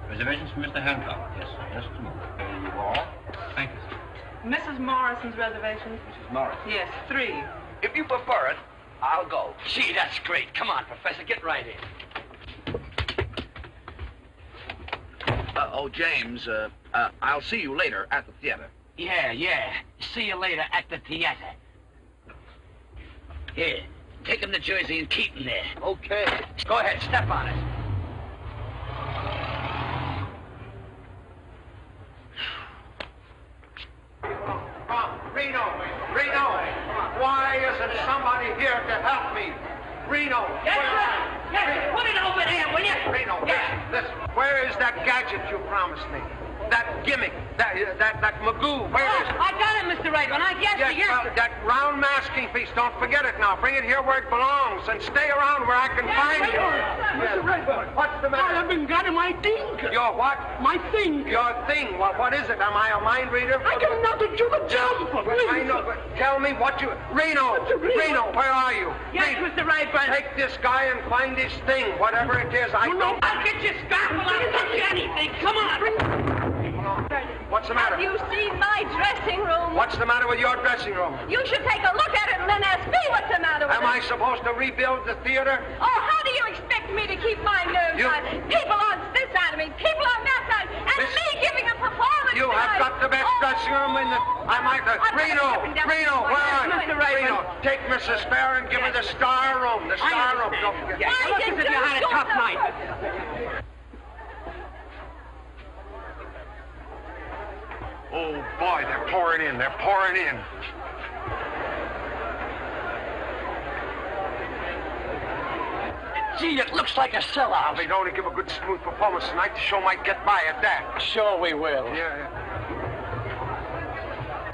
Reservations for Mr. Hancock? Yes, sir. Just a moment. You all? Thank you, sir. Mrs. Morrison's reservations? Mrs. Morris. Yes, 3. If you prefer it, I'll go. Gee, that's great. Come on, Professor, get right in. James, I'll see you later at the theater. Yeah. See you later at the theater. Here, take him to Jersey and keep him there. Okay. Go ahead, step on it. Reno, why isn't somebody here to help me? Reno, Yes, put it over there, will you? Reno, listen, where is that gadget you promised me? That gimmick, that magoo, where is it? I got it, Mr. Rayburn. Yes, sir. That round masking piece, don't forget it now. Bring it here where it belongs and stay around where I can find you. Mr. Rayburn. What's the matter? I haven't got my thing. Your what? My thing. Your thing. What is it? Am I a mind reader? I got nothing to the jump. I know, but tell me what you... Reno, where are you? Yes, Mr. Rayburn. Take this guy and find his thing, whatever it is. I don't... I'll get you scalpel. I'll get you anything. Come on. What's the matter? Have you seen my dressing room? What's the matter with your dressing room? You should take a look at it and then ask me what's the matter with Am it. I supposed to rebuild the theater? Oh, how do you expect me to keep my nerves on? People on this side of me, people on that side, and me giving a performance You have tonight. got the best dressing room in the... I might... Reno, where are you? Reno, take Mrs. Fair and give her the star room. The star room. Don't forget. Why did you had a do tough so? night. Oh, boy, they're pouring in. They're pouring in. Gee, it looks like a sellout. If they'd only give a good, smooth performance tonight, the show might get by at that. Sure we will. Yeah.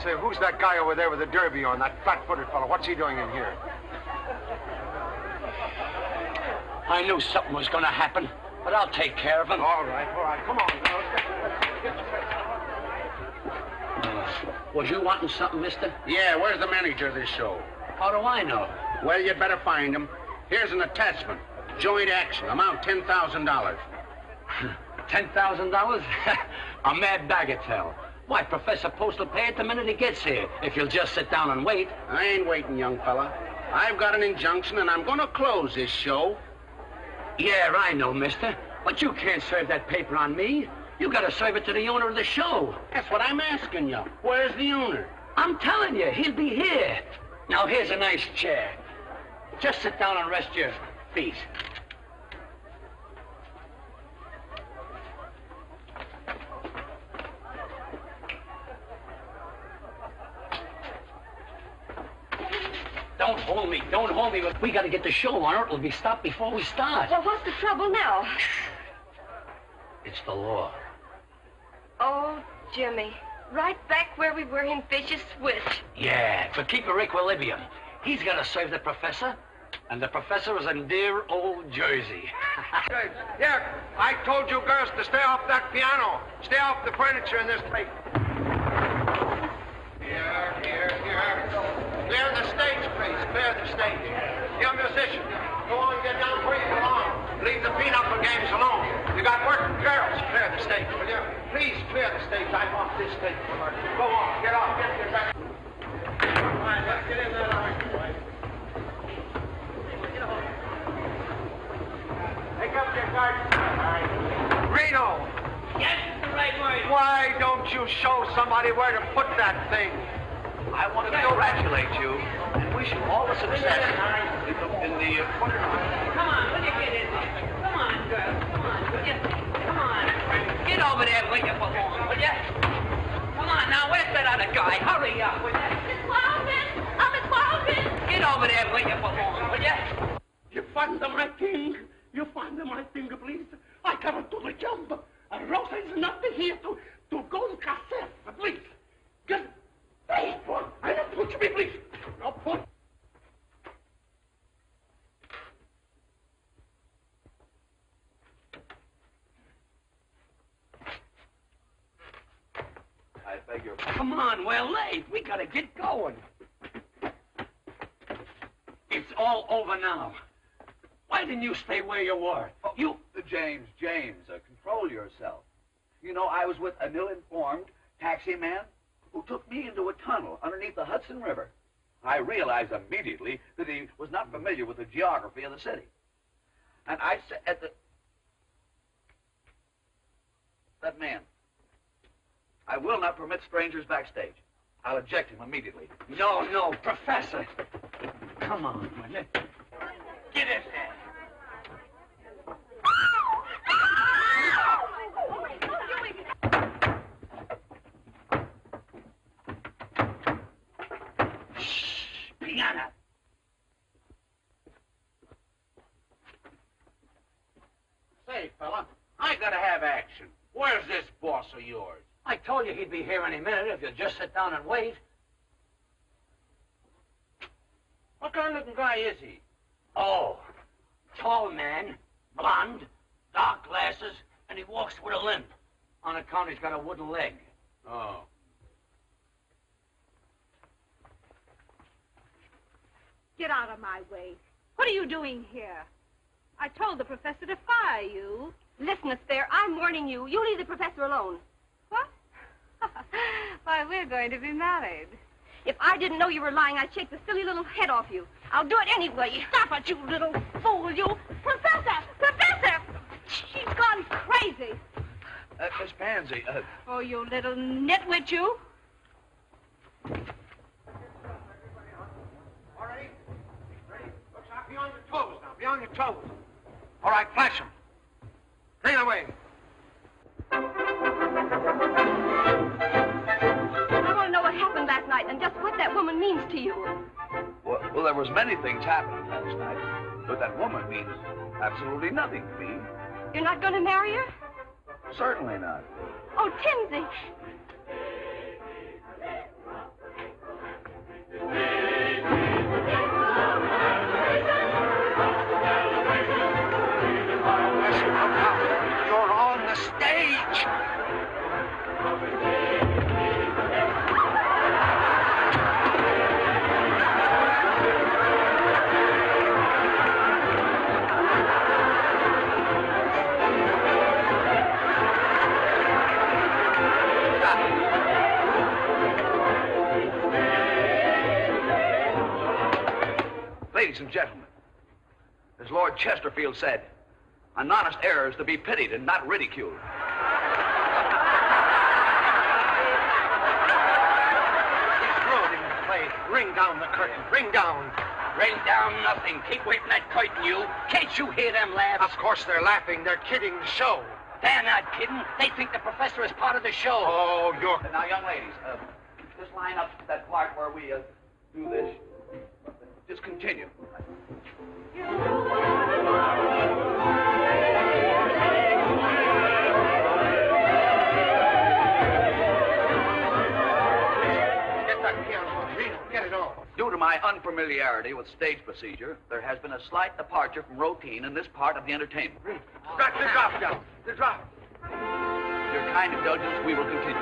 Say, who's that guy over there with the derby on? That flat-footed fellow. What's he doing in here? I knew something was going to happen, but I'll take care of him. All right. Come on, girls. Was you wanting something, mister? Yeah, where's the manager of this show? How do I know? Well, you'd better find him. Here's an attachment. Joint action. Amount $10,000. $10,000? A mad bagatelle. Why, Professor Post will pay it the minute he gets here, if you'll just sit down and wait. I ain't waiting, young fella. I've got an injunction, and I'm going to close this show. Yeah, I know, mister. But you can't serve that paper on me. You gotta serve it to the owner of the show. That's what I'm asking you. Where's the owner? I'm telling you, he'll be here. Now, here's a nice chair. Just sit down and rest your feet. Don't hold me. We gotta get the show on, or it'll be stopped before we start. Well, what's the trouble now? It's the law. Oh, Jimmy. Right back where we were in Fish's Switch. Yeah, but keep your equilibrium. He's gonna serve the professor, and the professor is in dear old Jersey. Here, I told you girls to stay off that piano. Stay off the furniture in this place. Here. Clear the stage, please. Clear the stage. You musicians, go on, get down where you belong. Leave the pinochle games alone. You got working girls. Clear the stage, will you? Please clear the stage. I want this stage for her. Go on, get off. Get your back. All right, let's get in that argument. Take up your guards. Reno! Yes, it's the right word. Why don't you show somebody where to put that thing? I want to congratulate you and wish you all the success in the Come on, will you get in there? Come on, girl. Come on, will you? Come on. Get over there where you belong, will you? Come on now, where's that other guy? Hurry up, will you? Miss Walton! Oh, Miss Walton! Get over there where you belong, will you? You find my thing. You find my thing, please. I gotta do the job. Rosa is not here to go to cassette, please. Get... Hey, boy, I don't push me, please. No push. I beg your pardon. Come on, we're late. We gotta get going. It's all over now. Why didn't you stay where you were? Oh, you... James, control yourself. You know, I was with an ill-informed taxi man who took me into a tunnel underneath the Hudson River. I realized immediately that he was not familiar with the geography of the city. And I said at that man, I will not permit strangers backstage. I'll eject him immediately. No, Professor. Come on, will you? Get in there. Piano. Say, fella, I gotta have action. Where's this boss of yours? I told you he'd be here any minute if you'd just sit down and wait. What kind of looking guy is he? Oh, tall man, blonde, dark glasses, and he walks with a limp. On account he's got a wooden leg. Oh. Get out of my way. What are you doing here? I told the professor to fire you. Listen, Astaire, I'm warning you. You leave the professor alone. What? Why, we're going to be married. If I didn't know you were lying, I'd shake the silly little head off you. I'll do it anyway. Stop it, you little fool, you. Professor! Professor! She's gone crazy. Miss Pansy, Oh, you little nitwit, you. All ready? Ready? Looks out. Be on your toes now. Be on your toes. All right, flash them. Clean away. I want to know what happened last night and just what that woman means to you. well, there was many things happening last night, but that woman means absolutely nothing to me. You're not going to marry her? Certainly not. Oh, Timsy. You're on the stage. Ladies and gentlemen, as Lord Chesterfield said, an honest error is to be pitied and not ridiculed. He's ruining the play. Ring down the curtain. Ring down. Ring down nothing. Keep waiting that curtain, you. Can't you hear them laugh? Of course they're laughing. They're kidding the show. They're not kidding. They think the professor is part of the show. Oh, you're... Now, young ladies, just line up that part where we do this. Just continue. Due to my unfamiliarity with stage procedure, there has been a slight departure from routine in this part of the entertainment. Got the drop down. The drop. Your kind indulgence, we will continue.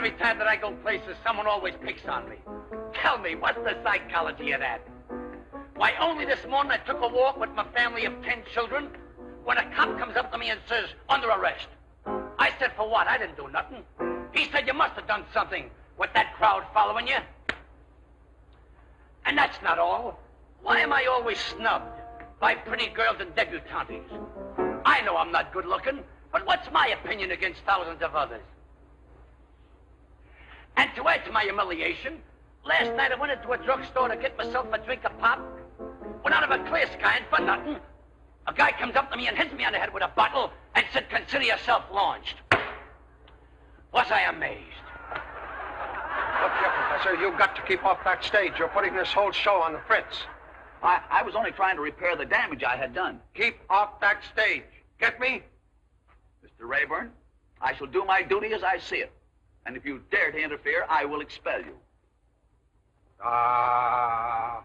every time that I go places, someone always picks on me. Tell me, what's the psychology of that? Why, only this morning I took a walk with my family of 10 children when a cop comes up to me and says, under arrest. I said, for what? I didn't do nothing. He said, you must have done something with that crowd following you. And that's not all. Why am I always snubbed by pretty girls and debutantes? I know I'm not good looking, but what's my opinion against thousands of others? And to add to my humiliation, last night I went into a drugstore to get myself a drink of pop. Went out of a clear sky and for nothing. A guy comes up to me and hits me on the head with a bottle and said, consider yourself launched. Was I amazed? Look here, Professor, you've got to keep off that stage. You're putting this whole show on the fritz. I was only trying to repair the damage I had done. Keep off that stage. Get me? Mr. Rayburn, I shall do my duty as I see it. And if you dare to interfere, I will expel you. Ah.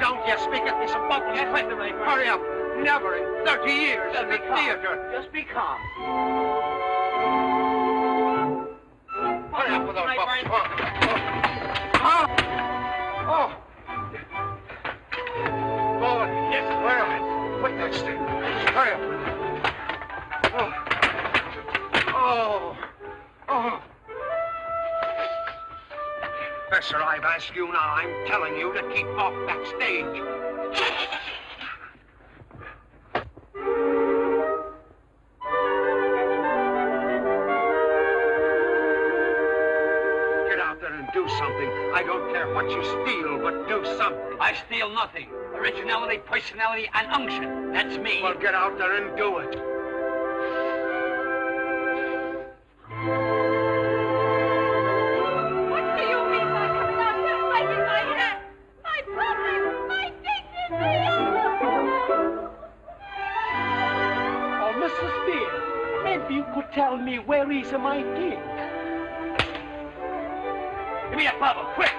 Don't you speak at me some bubbles. Yes, Mr. Rayburn. Hurry up. Never in 30 years in the theater. Just be calm. Hurry up with those bubbles. Oh. Boy. Yes, well, quick, next. Hurry up. Oh. Professor, I've asked you now. I'm telling you to keep off that stage. Get out there and do something. I don't care what you steal, but do something. I steal nothing. Originality, personality, and unction. That's me. Well, get out there and do it. Tell me, where is my king? Give me that bubble, quick!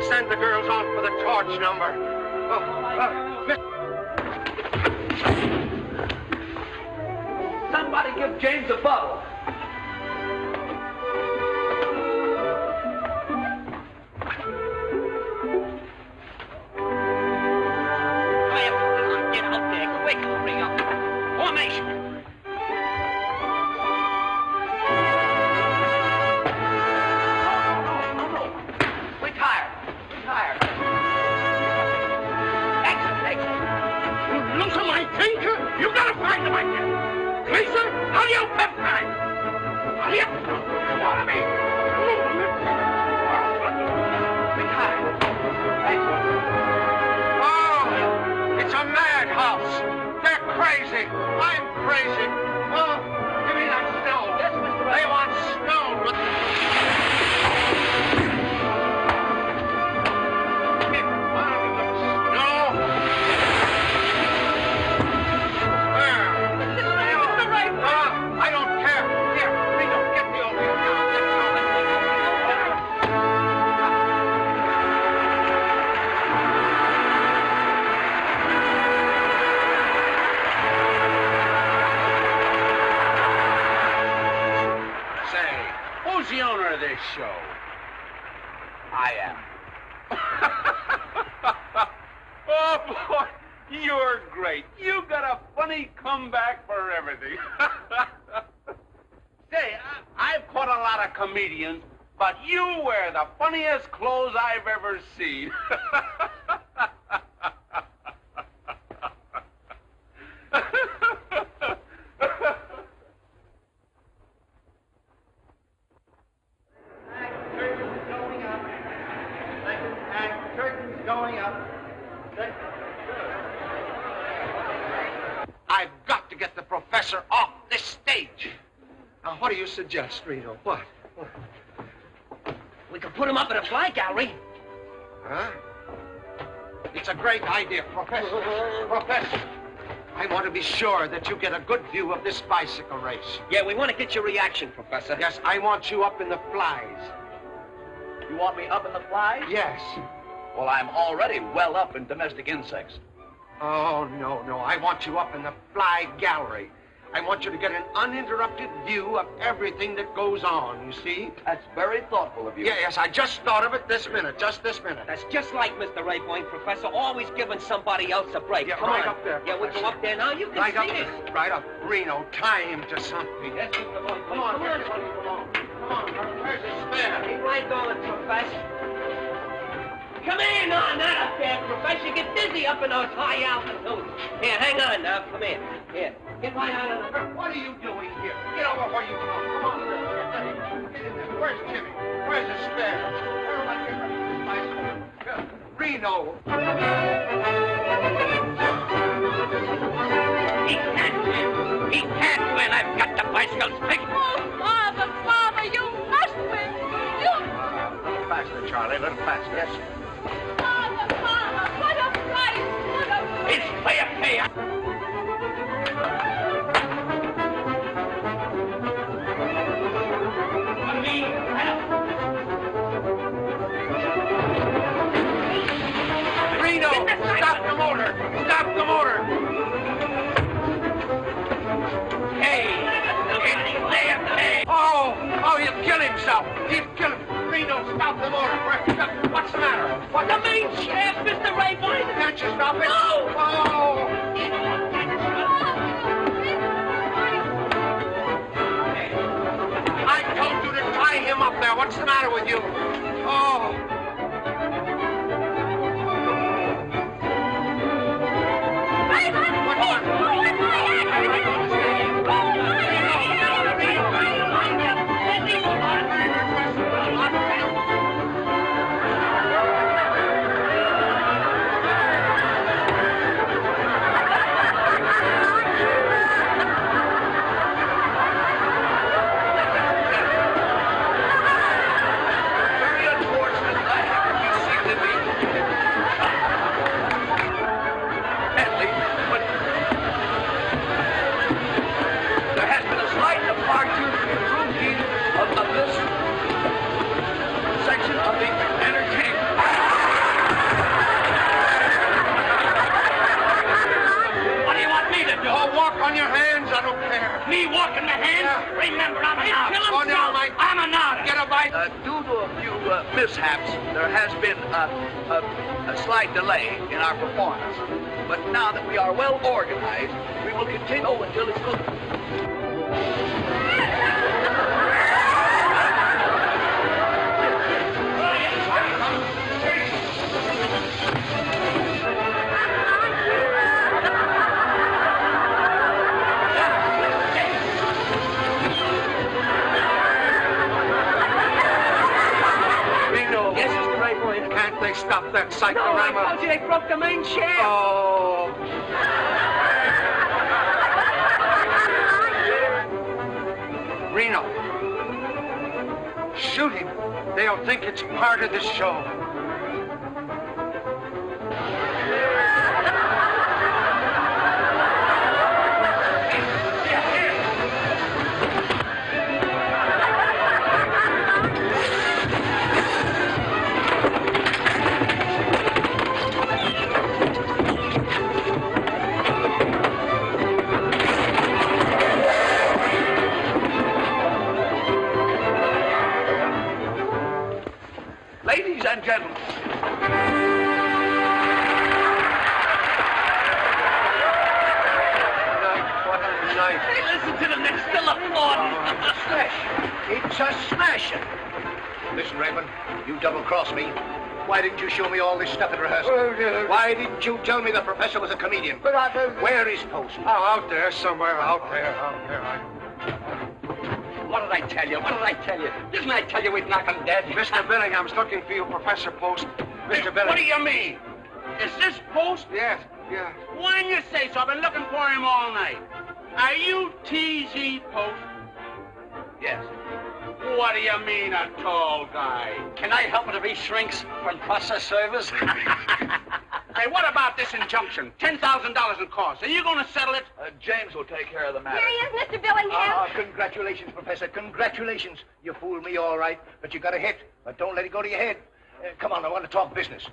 Send the girls on for the torch number. Somebody give James a bottle. Get out there, quick, hurry up. Formation. You gotta find him again. Lisa, how do you peptide? How do you want me? Oh, it's a madhouse. show. I am. Oh, boy, you're great. You got a funny comeback for everything. Say, I've caught a lot of comedians, but you wear the funniest clothes I've ever seen. I've got to get the professor off this stage. Now, what do you suggest, Reno? What? We could put him up in a fly gallery. Huh? It's a great idea, Professor. Professor, I want to be sure that you get a good view of this bicycle race. Yeah, we want to get your reaction, Professor. Yes, I want you up in the flies. You want me up in the flies? Yes. Well, I'm already well up in domestic insects. Oh, no. I want you up in the fly gallery. I want you to get an uninterrupted view of everything that goes on, you see? That's very thoughtful of you. Yes, I just thought of it this minute, just this minute. That's just like Mr. Rayboyne, Professor, always giving somebody else a break. Yeah, Come right on. up there, Yeah, we go up there now. You can Right see up it. there. Right up. Reno, tie him to something. Yes, Mr. Rayboyne. Come on, Come on, where's his spare? Keep right going, Professor. Come here, no, not up there, Professor. You get dizzy up in those high altitudes. Here, hang on now. Come here. Here. Get right out of the... What are you doing here? Get over where you belong. Come on. Get in there. Where's Jimmy? Where's his spare? Everybody get ready for this bicycle. Reno. He can't win. He can't win. I've got the bicycles fixed. Oh, Father, you must win. You... A little faster, Charlie. A little faster. Yes. Father, what a price. What a price. It's fair pay. Reno, stop the motor. Stop the motor. Hey. Oh, he'll kill himself. He'll kill him. Reno, stop the motor. What's the matter? What? The main shaft, Mr. Rayboyne. Can't you stop it? No. Oh. I told you to tie him up there. What's the matter with you? Oh. On your hands, I don't care. Me walking my hands? Yeah. Remember, I'm an artist. Oh, now, Mike. I'm an artist. Get a bite. Due to a few mishaps, there has been a slight delay in our performance. But now that we are well organized, we will continue until it's complete. Can't they stop that No, cyclorama? I told you they broke the main shaft. Oh. Reno. Shoot him. They'll think it's part of the show. tonight. Hey, listen to them. They're still applauding. It's a smashing. Listen, Raymond, you double-crossed me. Why didn't you show me all this stuff at rehearsal? Why didn't you tell me the professor was a comedian? Where is Post? Oh, out there somewhere, out there. What did I tell you? What did I tell you? Didn't I tell you we'd knock him dead? Mr. Billingham's looking for you, Professor Post. Mr. Billingham. What do you mean? Is this Post? Yes. Why didn't you say so? I've been looking for him all night. Are you T.Z. Post? Yes. What do you mean, a tall guy? Can I help it if he shrinks from process servers? Hey, what about this injunction? $10,000 in costs. Are you going to settle it? James will take care of the matter. Here he is, Mr. Billingham. Congratulations, Professor. Congratulations. You fooled me all right, but you got a hit. But don't let it go to your head. Come on, I want to talk business.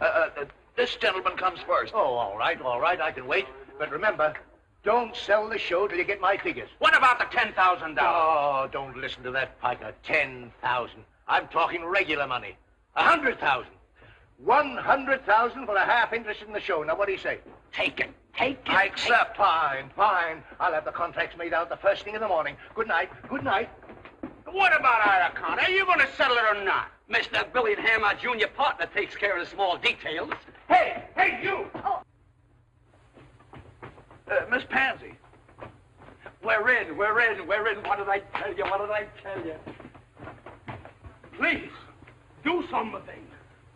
This gentleman comes first. Oh, all right. I can wait. But remember, don't sell the show till you get my figures. What about the $10,000? Oh, don't listen to that piker. 10,000. I'm talking regular money. 100,000. 100,000 for a half interest in the show. Now, what do you say? Take it. I accept. Fine. I'll have the contracts made out the first thing in the morning. Good night. What about our account? Are you going to settle it or not? Mr. Billingham, our junior partner, takes care of the small details. Hey, you! Oh. Miss Pansy. We're in. What did I tell you? Please, do something.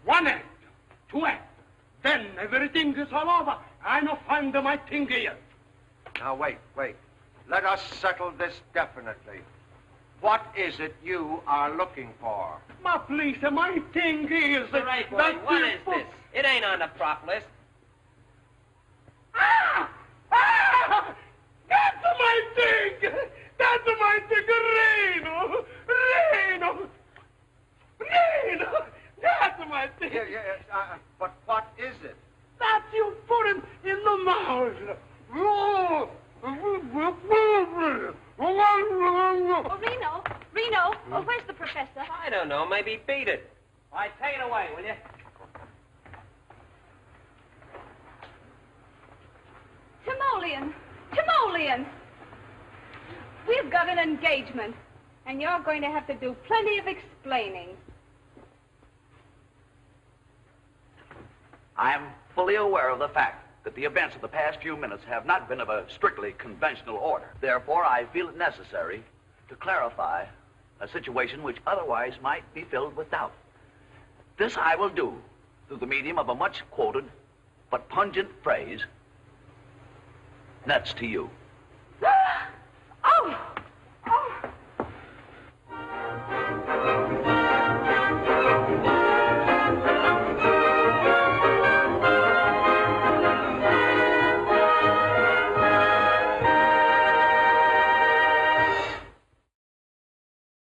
1 act, 2 act. Then everything is all over. I no find my thing here. Now, wait. Let us settle this definitely. What is it you are looking for? Ma, please, my thing is... All right, boy, what is this? It ain't on the prop list. That's my thing! That's my thing! Reno! That's my thing! But what is it? That you put him in the mouth! Oh, Reno, where's the professor? I don't know. Maybe beat it. All right, take it away, will you? Timoleon! We've got an engagement, and you're going to have to do plenty of explaining. I am fully aware of the fact that the events of the past few minutes have not been of a strictly conventional order. Therefore, I feel it necessary to clarify a situation which otherwise might be filled with doubt. This I will do through the medium of a much quoted but pungent phrase, nuts to you.